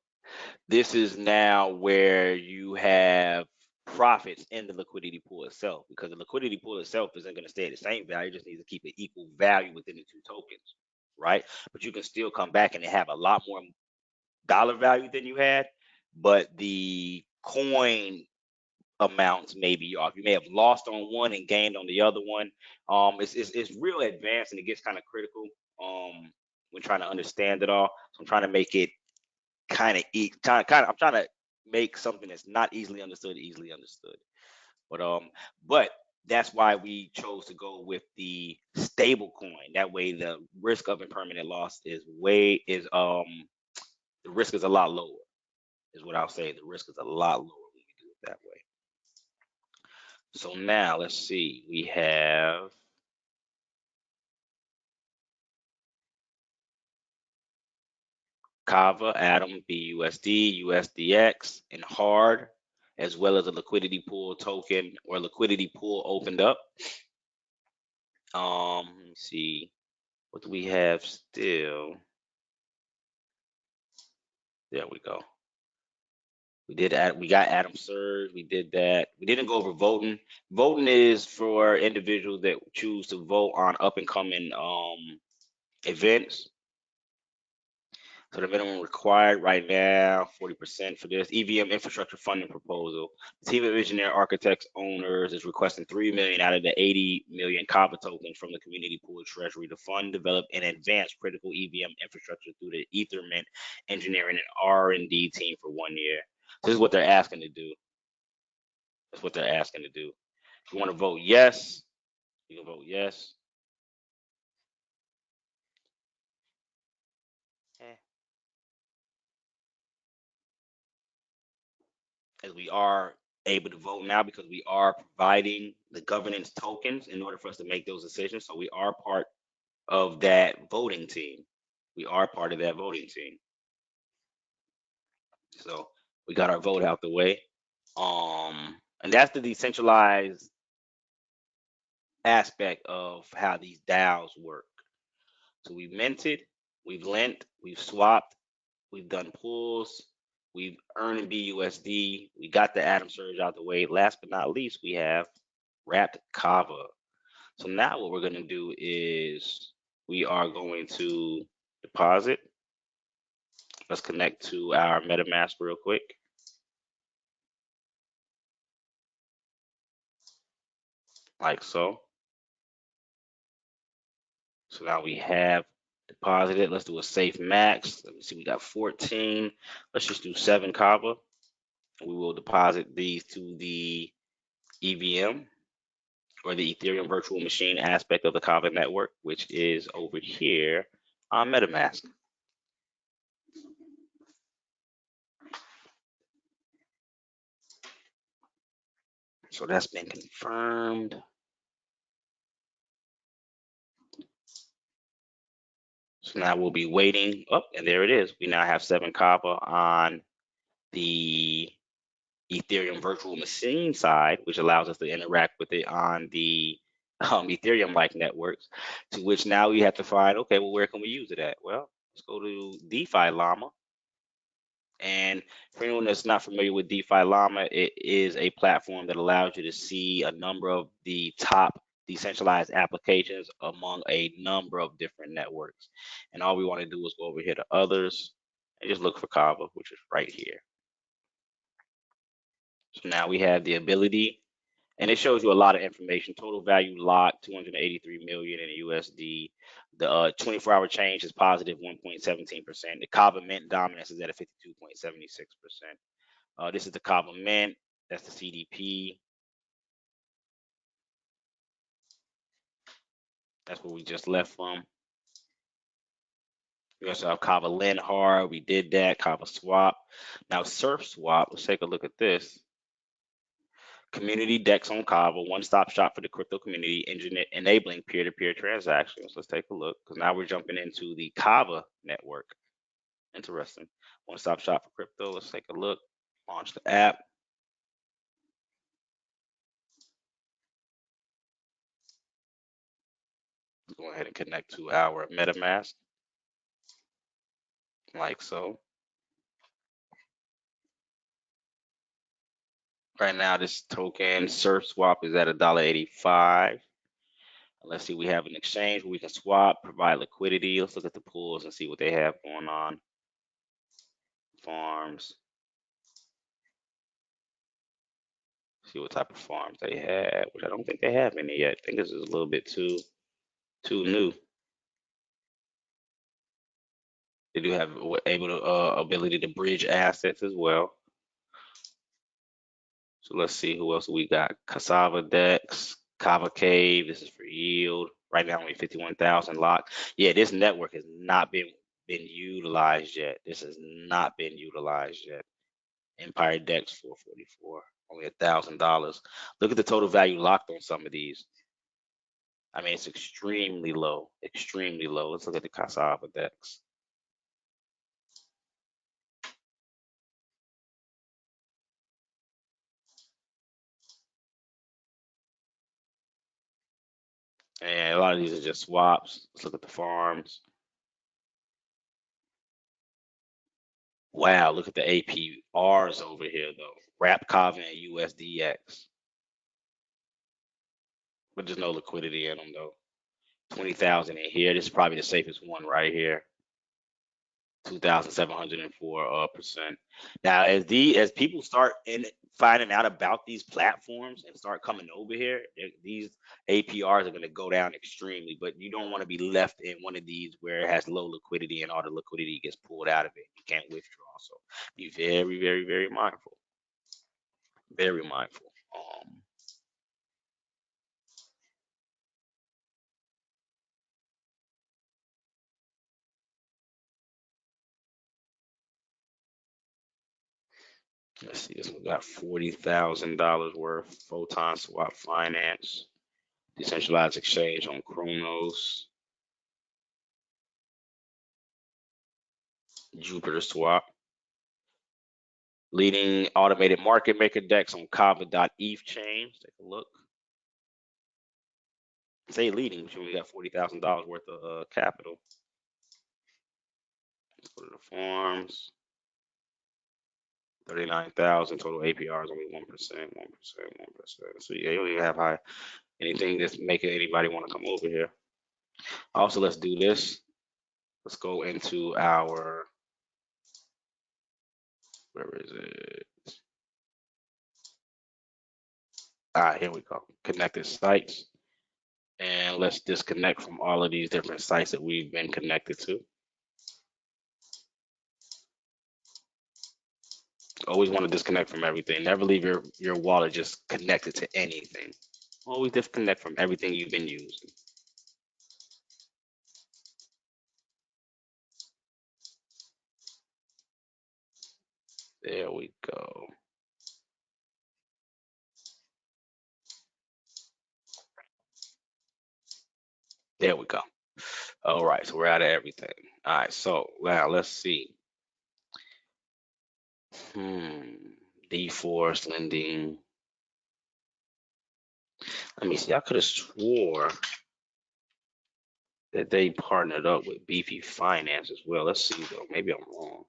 This is now where you have profits in the liquidity pool itself, because the liquidity pool itself isn't going to stay at the same value. It just needs to keep an equal value within the two tokens, right? But you can still come back and have a lot more dollar value than you had, but the coin amounts may be off. You may have lost on one and gained on the other one. It's real advanced and it gets kind of critical when trying to understand it all. So I'm trying to make it I'm trying to make something that's not easily understood easily understood. But that's why we chose to go with the stable coin. That way the risk of impermanent loss the risk is a lot lower, is what I'll say. The risk is a lot lower when we do it that way. So now let's see. We have Kava, Atom, BUSD, USDX, and Hard, as well as a liquidity pool token or liquidity pool opened up. Let me see. What do we have still? There we go. We got Atom Surge. We did that. We didn't go over voting. Voting is for individuals that choose to vote on up and coming events. So the minimum required right now, 40% for this EVM infrastructure funding proposal. The team of engineer, architects, owners is requesting 3 million out of the 80 million Kava tokens from the community pool treasury to fund, develop, and advance critical EVM infrastructure through the Ethermint engineering and R&D team for 1 year. This is what they're asking to do. That's what they're asking to do. If you want to vote yes, you can vote yes. Eh. As we are able to vote now because we are providing the governance tokens in order for us to make those decisions. So we are part of that voting team. We are part of that voting team. So we got our vote out the way. And that's the decentralized aspect of how these DAOs work. So we've minted, we've lent, we've swapped, we've done pools, we've earned BUSD, we got the Atom Surge out the way. Last but not least, we have wrapped Kava. So now what we're going to do is we are going to deposit. Let's connect to our MetaMask real quick. Like so. So now we have deposited. Let's do a safe max. Let me see, we got 14. Let's just do 7 Kava. We will deposit these to the EVM or the Ethereum virtual machine aspect of the Kava network, which is over here on MetaMask. So that's been confirmed. So now we'll be waiting. Oh, and there it is. We now have 7 Kava on the Ethereum virtual machine side, which allows us to interact with it on the Ethereum-like networks, to which now we have to find, okay, well, where can we use it at? Well, let's go to DeFi Llama. And for anyone that's not familiar with DeFi Llama, it is a platform that allows you to see a number of the top decentralized applications among a number of different networks. And all we want to do is go over here to others and just look for Kava, which is right here. So now we have the ability And it shows you a lot of information. Total value locked 283 million in USD. The 24-hour change is positive 1.17%. The Kava Mint dominance is at a 52.76%. This is the Kava Mint. That's the CDP. That's where we just left from. We also have Kava Lenhard. We did that. Kava Swap. Now Surf Swap. Let's take a look at this. Community Dex on Kava, one-stop shop for the crypto community, enabling peer-to-peer transactions. Let's take a look because now we're jumping into the Kava network. Interesting. One-stop shop for crypto. Let's take a look. Launch the app. Go ahead and connect to our MetaMask, like so. Right now, this token Surf Swap is at $1.85. Let's see, we have an exchange where we can swap, provide liquidity. Let's look at the pools and see what they have going on. Farms. See what type of farms they have, which I don't think they have any yet. I think this is a little bit too new. They do have able to ability to bridge assets as well. So let's see who else we got. Cassava Dex, Kava Cave. This is for yield. Right now only 51,000 locked. Yeah, this network has not been utilized yet. This has not been utilized yet. Empire Dex 444, only $1,000. Look at the total value locked on some of these. I mean, it's extremely low, extremely low. Let's look at the Cassava Dex. And a lot of these are just swaps. Let's look at the farms. Wow, look at the APRs over here though. Wrap Kava and USDX. But there's no liquidity in them though. 20,000 in here. This is probably the safest one right here. 2,704%. Now, as people start finding out about these platforms and start coming over here, these APRs are going to go down extremely. But you don't want to be left in one of these where it has low liquidity and all the liquidity gets pulled out of it. You can't withdraw. So be very, very, very mindful. Very mindful. Let's see, this one got $40,000 worth. Photon Swap Finance, decentralized exchange on Chronos, Jupiter Swap, leading automated market maker DEX on Kava.eth chain. Let's take a look. Say leading, which we got $40,000 worth of capital. Let's go to the forms. 39,000 total APR is only 1%, 1%, 1%. So yeah, you don't even have high anything that's making anybody want to come over here. Also, let's do this. Let's go into our, where is it? Here we go. Connected sites. And let's disconnect from all of these different sites that we've been connected to. Always want to disconnect from everything. Never leave your wallet just connected to anything. Always disconnect from everything you've been using. There we go. There we go. All right, so we're out of everything. All right, so now let's see. D-Force lending. Let me see. I could have swore that they partnered up with BP Finance as well. Let's see though. Maybe I'm wrong.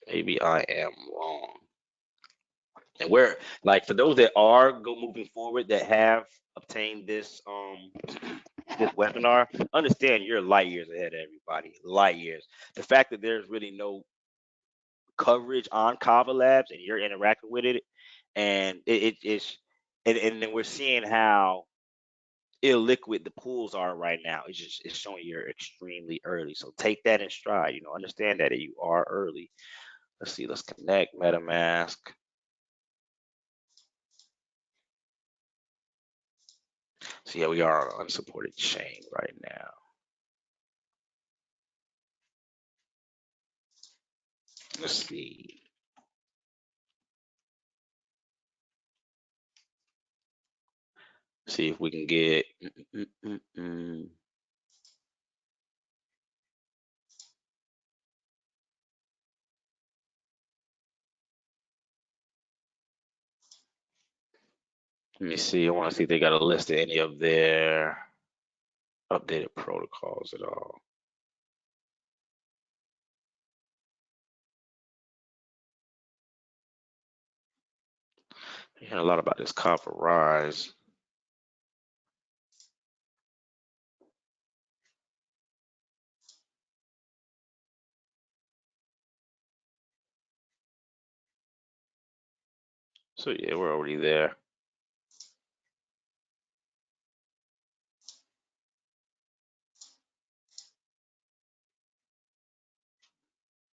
Maybe I am wrong. And where, like, for those that are moving forward that have obtained this this webinar, understand you're light years ahead of everybody. Light years. The fact that there's really no coverage on Kava Labs and you're interacting with it, and it's and then we're seeing how illiquid the pools are right now. It's showing you're extremely early. So take that in stride. Understand that you are early. Let's see. Let's connect MetaMask. So yeah, we are on an unsupported chain right now. Let's see. See if we can get. Let me see. I want to see if they got a list of any of their updated protocols at all. You heard a lot about this copper rise. So yeah, we're already there.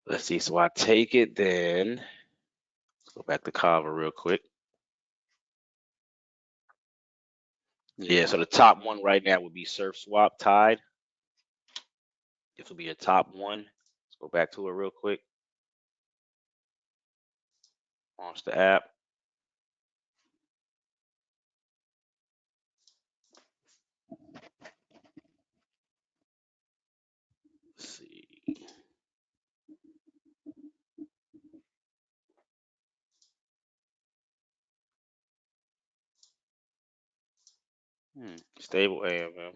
Let's see. So I take it then. Let's go back to Kava real quick. Yeah, so the top one right now would be Surf Swap Tide. This will be your top one. Let's go back to it real quick. Launch the app. Let's see. Stable AMM.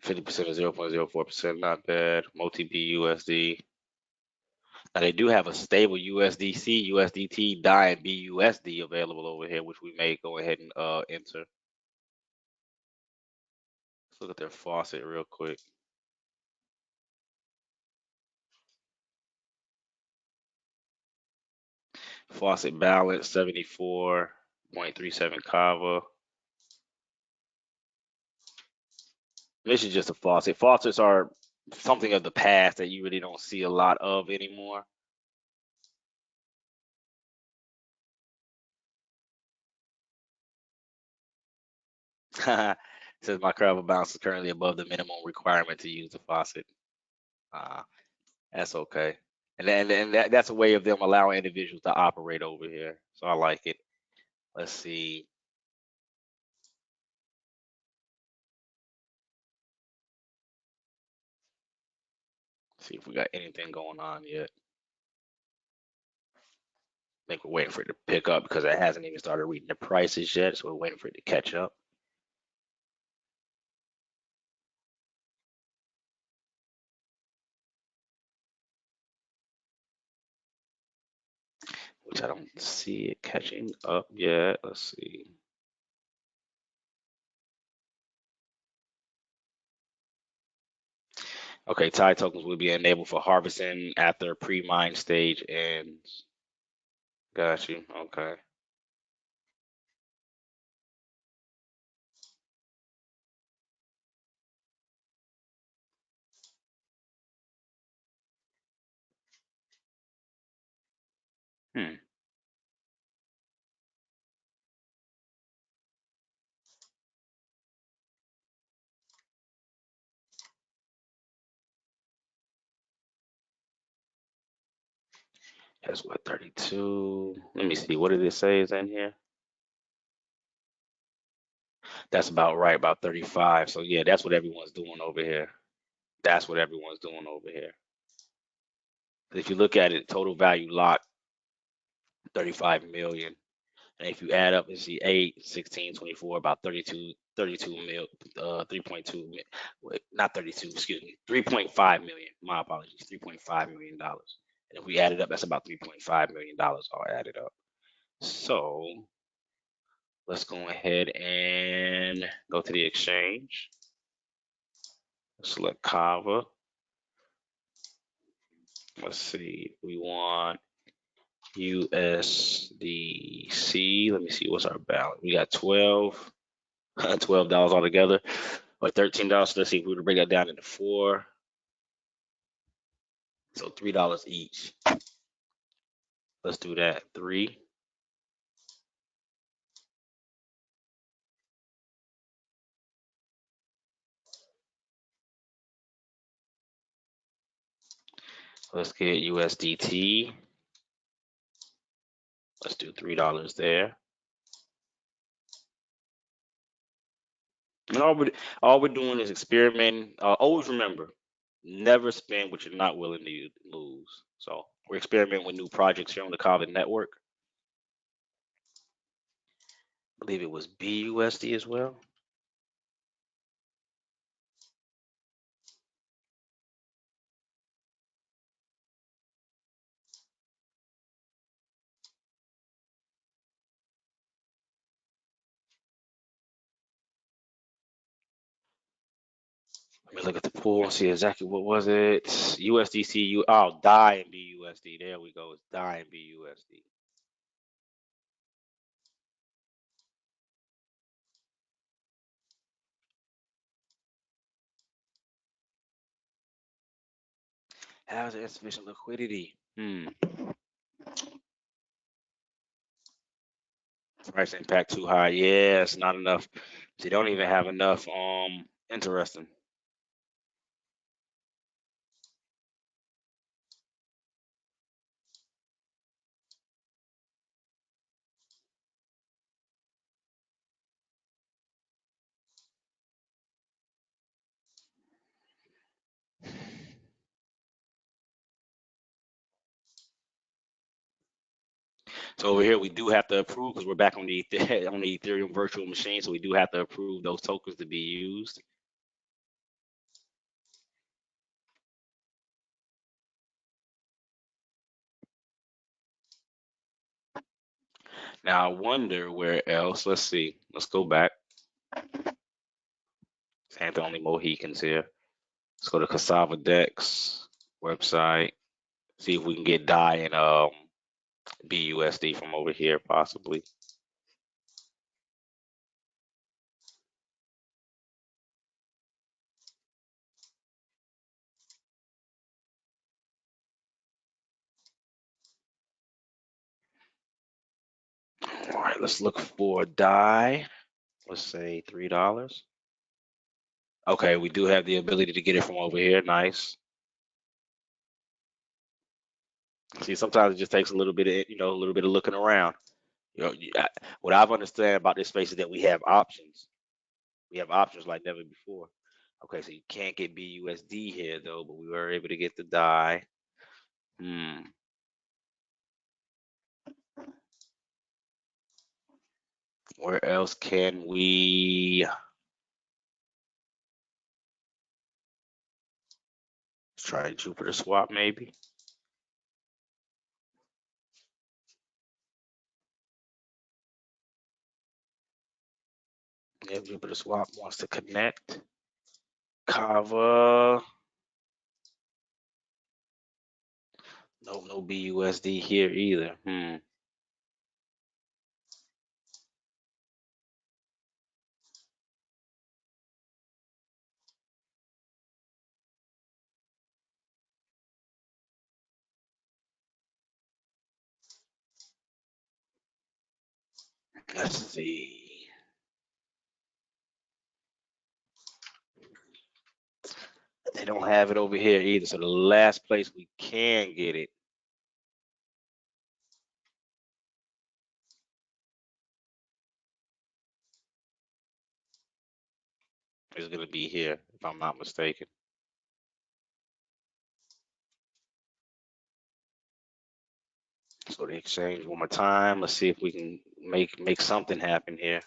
50% of 0.04%, not bad. Multi-BUSD. Now they do have a stable USDC, USDT, DAI, and BUSD available over here, which we may go ahead and enter. Let's look at their faucet real quick. Faucet balance 74.37 Kava. This is just a faucet. Faucets are something of the past that you really don't see a lot of anymore. Says my Kava balance is currently above the minimum requirement to use the faucet. Uh, that's okay. And that's a way of them allowing individuals to operate over here. So I like it. Let's see. See if we got anything going on yet. I think we're waiting for it to pick up because it hasn't even started reading the prices yet. So we're waiting for it to catch up. Which I don't see it catching up yet. Let's see. Okay, Tide tokens will be enabled for harvesting after pre-mine stage ends. Got you. Okay. Hmm. That's what, 32. Let me see. What did it say is in here? That's about right, about 35. So yeah, that's what everyone's doing over here. That's what everyone's doing over here. If you look at it, total value locked 35 million. And if you add up and see 8, 16, 24, about 32 mil, 3.2, wait, not 32, excuse me, 3.5 million. My apologies, $3.5 million. And if we add it up, that's about $3.5 million all added up. So let's go ahead and go to the exchange. Select Kava. Let's see. We want USDC. Let me see what's our balance. We got 12, $12 altogether, or $13. So let's see if we were to break that down into four. So $3 each. Let's do that. Three. Let's get USDT. Let's do $3 there. And all we're doing is experimenting. Always remember, never spend what you're not willing to lose. So we're experimenting with new projects here on the Kava network. I believe it was BUSD as well. Let me look at the pool and see exactly what was it. USDC, DAI and BUSD. There we go. It's DAI and BUSD. Has insufficient liquidity. Price impact too high. Yeah, it's not enough. They don't even have enough. Interesting. So over here we do have to approve because we're back on the on the Ethereum virtual machine. So we do have to approve those tokens to be used. Now I wonder where else. Let's see. Let's go back. Same thing, only Mohicans here. Let's go to Cassava Dex website. See if we can get DAI and BUSD from over here, possibly. All right, let's look for DAI. Let's say $3. Okay, we do have the ability to get it from over here. Nice. See, sometimes it just takes a little bit of, a little bit of looking around. What I've understand about this space is that we have options. We have options like never before. Okay, so you can't get BUSD here though, but we were able to get the DAI. Hmm. Where else can we? Let's try Jupiter swap maybe. Yeah, Jupiter swap wants to connect. Kava. No BUSD here either. Let's see. They don't have it over here either. So the last place we can get it is going to be here, if I'm not mistaken. So the exchange one more time. Let's see if we can make something happen here.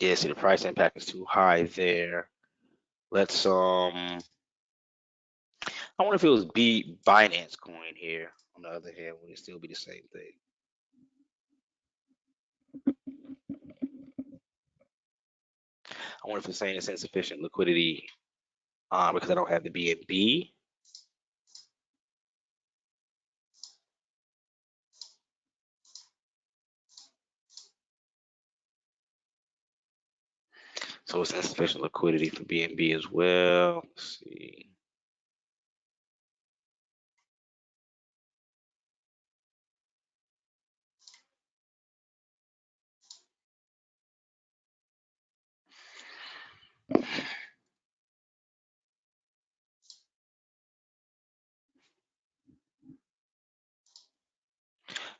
Yeah, see the price impact is too high there. Let's I wonder if it was Binance coin here. On the other hand, would it still be the same thing? I wonder if it's saying it's insufficient liquidity because I don't have the BNB. So it's insufficient liquidity for BNB as well. Let's see.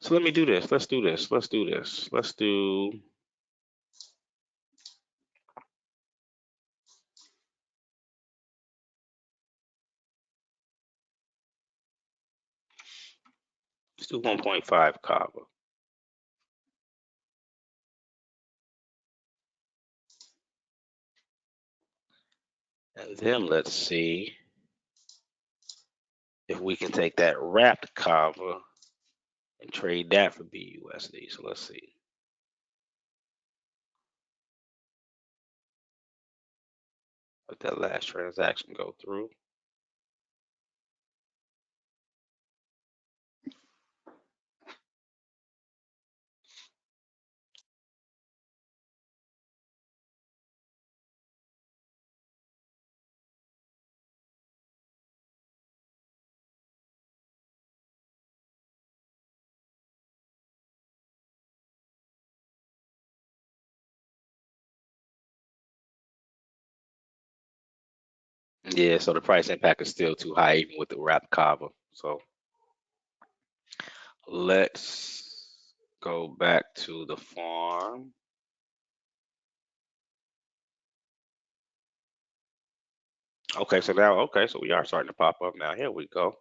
So let me do this. Let's do this. Let's do this. Let's do. Let's do 1.5 Kava. And then let's see if we can take that wrapped Kava and trade that for BUSD. So let's see. Let that last transaction go through. Yeah, so the price impact is still too high even with the wrapped Kava. So let's go back to the farm. Okay, so now, okay, so we are starting to pop up now. Here we go.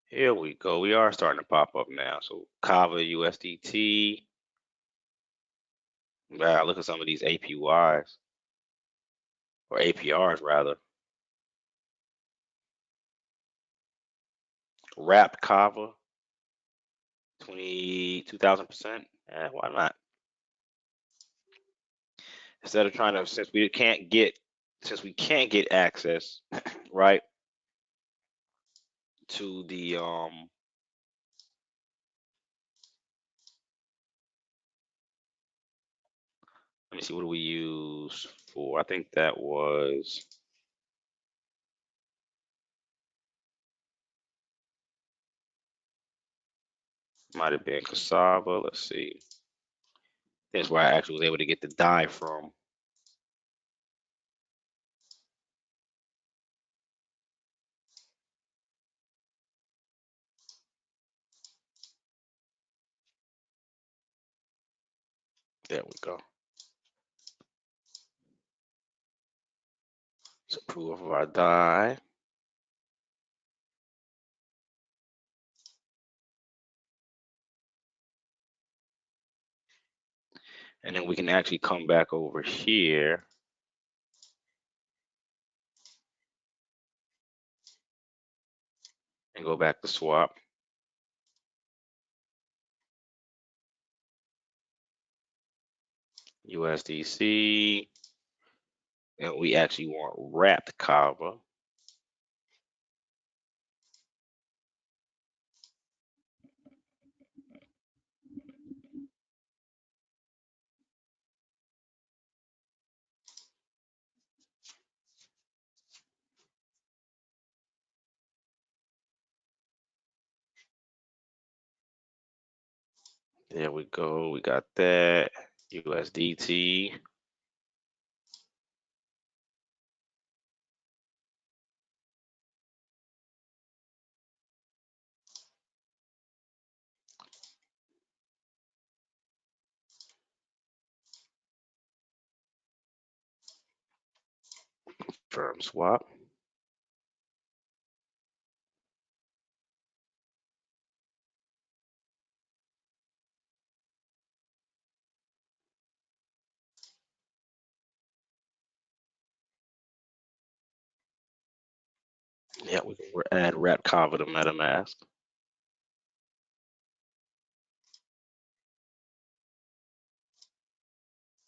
Here we go. We are starting to pop up now. So Kava USDT. Wow, look at some of these APYs or APRs rather. Wrapped Kava, 2,000%. Why not? Instead of trying to, since we can't get access, right, to the let me see, what do we use for? I think that was might have been cassava. Let's see. That's where I actually was able to get the dye from. There we go. Let's approve of our dye. And then we can actually come back over here and go back to swap. USDC. And we actually want wrapped Kava. There we go. We got that. USDT. Firm swap. Yeah, we can add wrap Kava to MetaMask.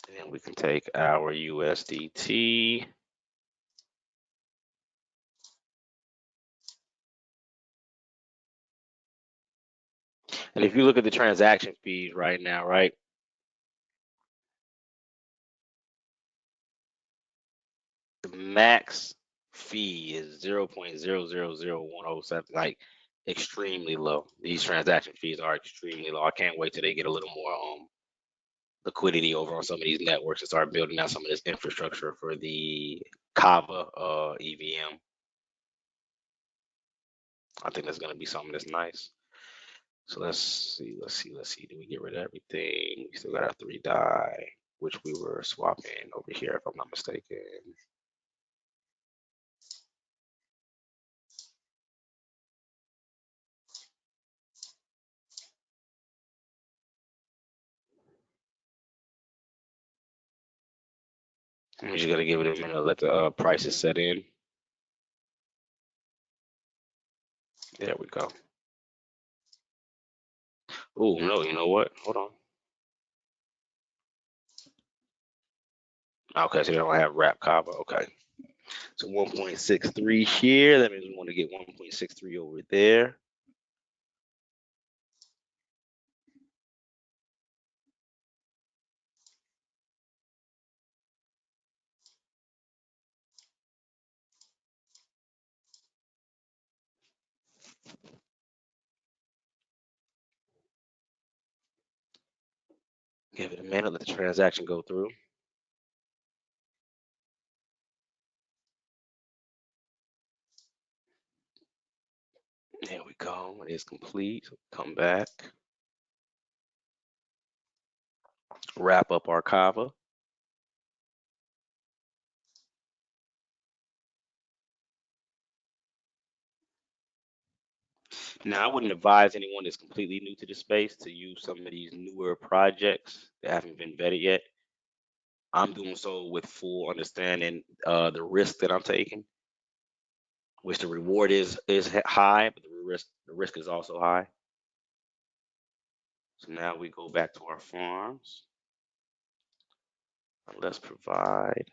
And then we can take our USDT. And if you look at the transaction fees right now, right, the max fee is 0.000107, like extremely low. These transaction fees are extremely low. I can't wait till they get a little more liquidity over on some of these networks and start building out some of this infrastructure for the Kava EVM. I think that's going to be something that's nice. So let's see. Do we get rid of everything? We still got our 3 die, which we were swapping over here, if I'm not mistaken. We just gotta give it a minute, let the prices set in. There we go. Oh no, you know what? Hold on. Okay, so they don't have wrap Kava. Okay, so 1.63 here. That means we want to get 1.63 over there. Give it a minute, let the transaction go through. There we go. It is complete. So come back, wrap up our Kava. Now, I wouldn't advise anyone that's completely new to the space to use some of these newer projects that haven't been vetted yet. I'm doing so with full understanding the risk that I'm taking, which the reward is high, but the risk is also high. So now we go back to our farms and let's provide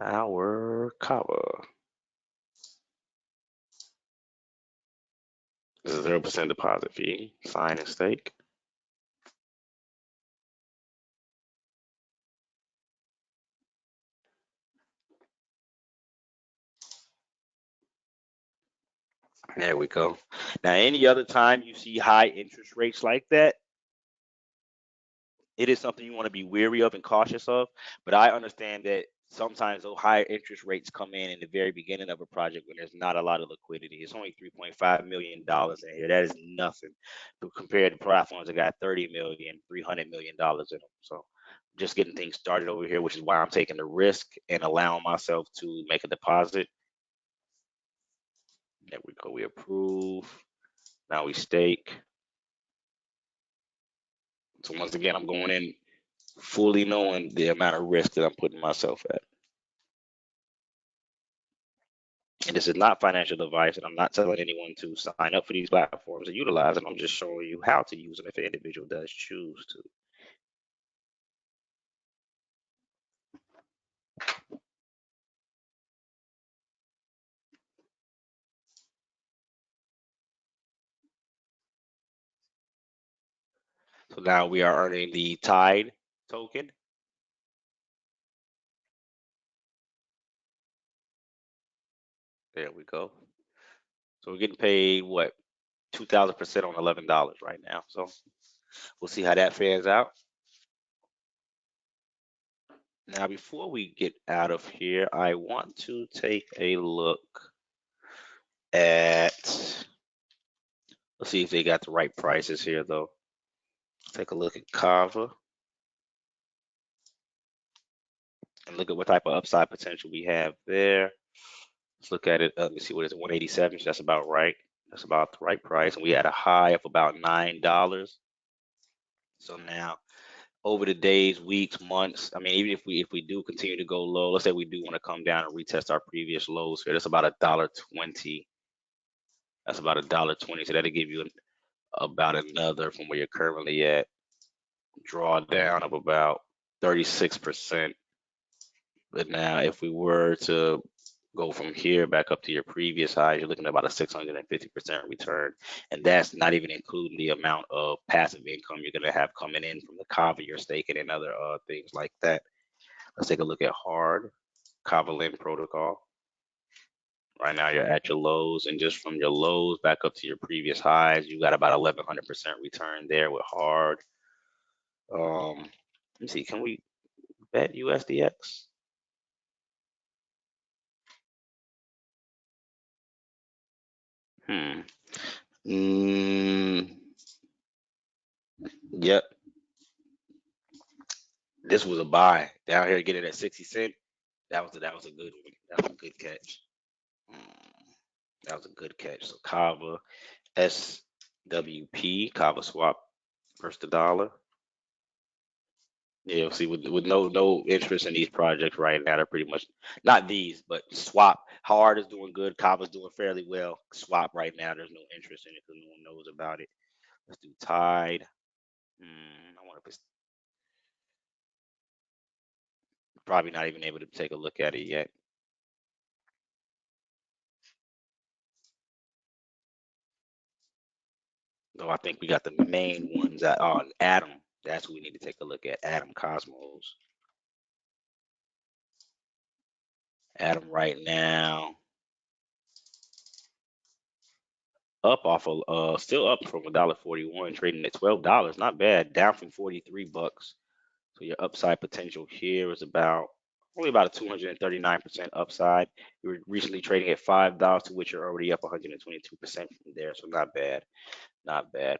our Kava. This is 0% deposit fee. Sign and stake. There we go. Now, any other time you see high interest rates like that, it is something you want to be wary of and cautious of. But I understand that sometimes those higher interest rates come in the very beginning of a project when there's not a lot of liquidity. It's only $3.5 million in here. That is nothing compared to platforms that got 30 million, $300 million in them. So just getting things started over here, which is why I'm taking the risk and allowing myself to make a deposit. There we go. We approve. Now we stake. So once again, I'm going in fully knowing the amount of risk that I'm putting myself at. And this is not financial advice, and I'm not telling anyone to sign up for these platforms and utilize them. I'm just showing you how to use them if an individual does choose to. So now we are earning the Tide token. There we go. So we're getting paid what, 2,000% on $11 right now. So we'll see how that fans out. Now, before we get out of here, I want to take a look at. Let's see if they got the right prices here, though. Take a look at Kava and look at what type of upside potential we have there. Let's look at it. Let me see what is it, 187. So that's about right. That's about the right price. And we had a high of about $9. So now over the days, weeks, months. I mean, even if we do continue to go low, let's say we do want to come down and retest our previous lows here. That's about $1.20. That's about $1.20. So that'll give you about another from where you're currently at drawdown of about 36%. But now, if we were to go from here back up to your previous highs, you're looking at about a 650% return. And that's not even including the amount of passive income you're going to have coming in from the Kava you're staking and other things like that. Let's take a look at hard Kava Lend protocol. Right now, you're at your lows, and just from your lows back up to your previous highs, you got about 1100% return there with hard. Let me see, can we bet USDX? Hmm. Mm, yep. This was a buy down here. Get it at 60 cent. That was a good one. That was a good catch. Mm, that was a good catch. So Kava SWP Kava swap versus the dollar. Yeah, see, with no interest in these projects right now, they're pretty much not these, but swap. Hard is doing good. Kava's doing fairly well. Swap right now, there's no interest in it because no one knows about it. Let's do Tide. I want to probably not even able to take a look at it yet. Though I think we got the main ones that are Atom. That's what we need to take a look at. Atom Cosmos. Atom right now up off of still up from $1.41, trading at $12. Not bad. Down from $43. So your upside potential here is about only about a 239% upside. You were recently trading at $5, to which you're already up 122% from there. So not bad. Not bad.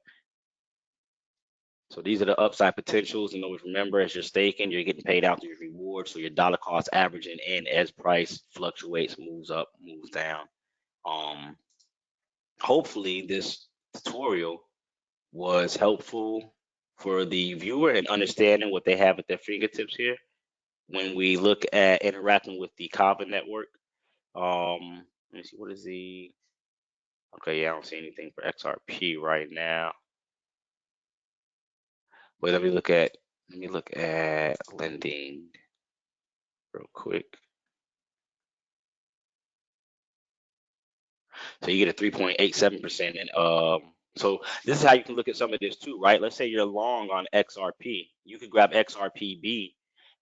So these are the upside potentials, and always remember, as you're staking, you're getting paid out through your rewards. So your dollar cost averaging in as price fluctuates, moves up, moves down. Um, Hopefully this tutorial was helpful for the viewer in understanding what they have at their fingertips here when we look at interacting with the Kava network. Let me see, what is the okay, yeah, I don't see anything for XRP right now. But let me look at lending real quick. So you get a 3.87%. And so this is how you can look at some of this too, right? Let's say you're long on XRP. You could grab XRPB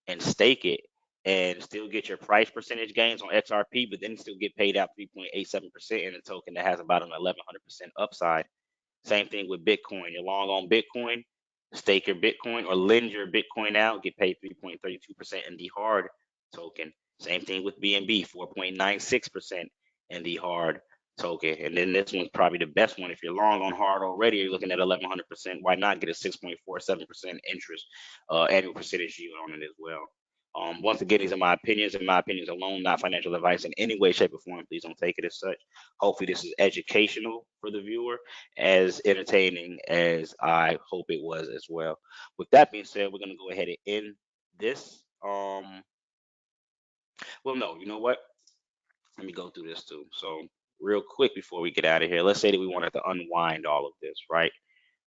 and stake it and still get your price percentage gains on XRP, but then still get paid out 3.87% in a token that has about an 1100% upside. Same thing with Bitcoin. You're long on Bitcoin, stake your Bitcoin or lend your Bitcoin out, get paid 3.32% in the hard token. Same thing with BNB, 4.96% in the hard token. And then this one's probably the best one. If you're long on hard already, you're looking at 1100%. Why not get a 6.47% interest annual percentage yield on it as well? Once again, these are my opinions and my opinions alone, not financial advice in any way, shape, or form. Please don't take it as such. Hopefully, this is educational for the viewer, as entertaining as I hope it was as well. With that being said, we're gonna go ahead and end this. Well, no, you know what? Let me go through this too. So, real quick before we get out of here, let's say that we wanted to unwind all of this, right?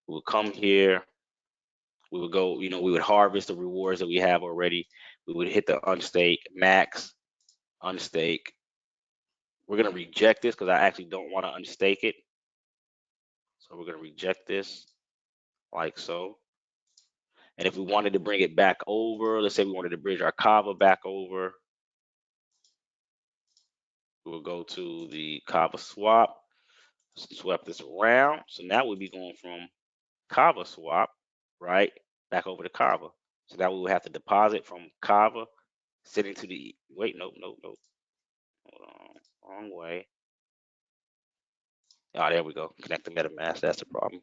We would come here, we would go, we would harvest the rewards that we have already. We would hit the unstake max, unstake. We're gonna reject this because I actually don't want to unstake it. So we're gonna reject this like so. And if we wanted to bring it back over, let's say we wanted to bridge our Kava back over, we'll go to the Kava swap, swap this around. So now we'll be going from Kava swap, right, back over to Kava. So now we will have to deposit from Kava, sitting to the, wait, nope, nope, nope. Hold on, wrong way. Oh, there we go. Connect to MetaMask. That's the problem.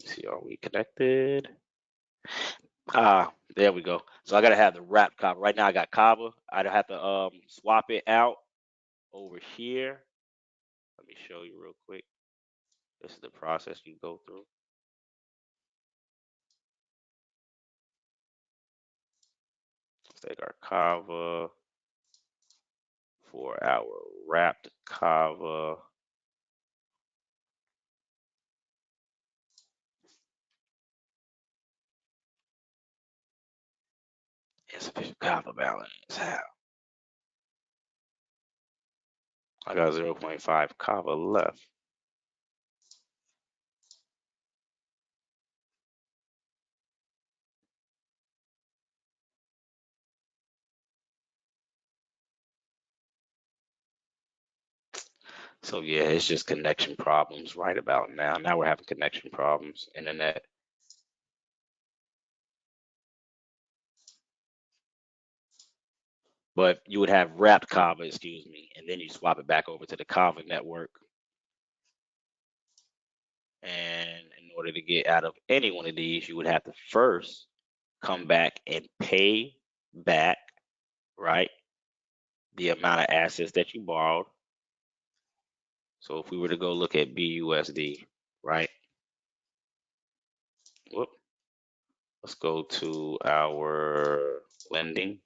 Let's see, are we connected? There we go. So I gotta have the wrapped Kava. Right now I got Kava. I'd have to swap it out over here. Let me show you real quick. This is the process you go through. Let's take our Kava for our wrapped Kava. Insufficient Kava balance. How? I got 0.5 Kava left. So yeah, it's just connection problems right about now. Now we're having connection problems, internet. But you would have wrapped Kava, excuse me, and then you swap it back over to the Kava network. And in order to get out of any one of these, you would have to first come back and pay back, right, the amount of assets that you borrowed. So if we were to go look at BUSD, right? Whoop, let's go to our lending.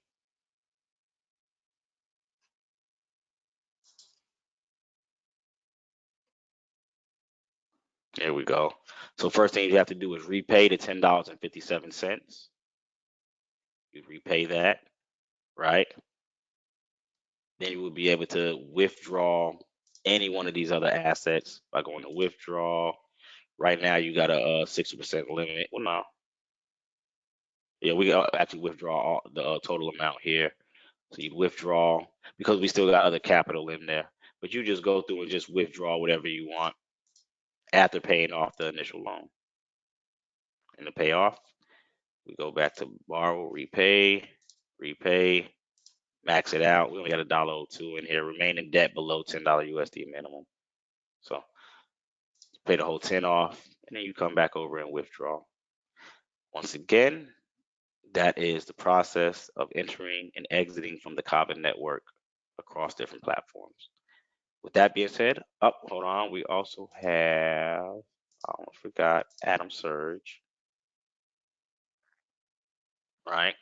There we go. So first thing you have to do is repay the $10.57. You repay that, right? Then you will be able to withdraw any one of these other assets by going to withdraw. Right now, you got a 60% limit. Well, no, yeah, we can actually withdraw all, the total amount here. So you withdraw because we still got other capital in there, but you just go through and just withdraw whatever you want after paying off the initial loan. And the payoff, we go back to borrow, repay, repay, max it out. We only got $1.02 in here. Remaining debt below $10 USD minimum. So pay the whole 10 off, and then you come back over and withdraw. Once again, that is the process of entering and exiting from the Kava network across different platforms. With that being said, hold on. We also have, I almost forgot, Adam Surge, right?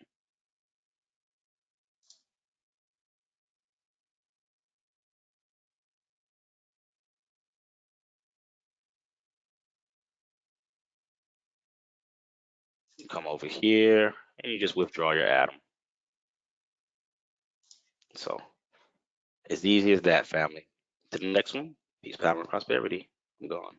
You come over here and you just withdraw your Adam. So it's easy as that, family. To the next one. Peace, power, and prosperity. I'm gone.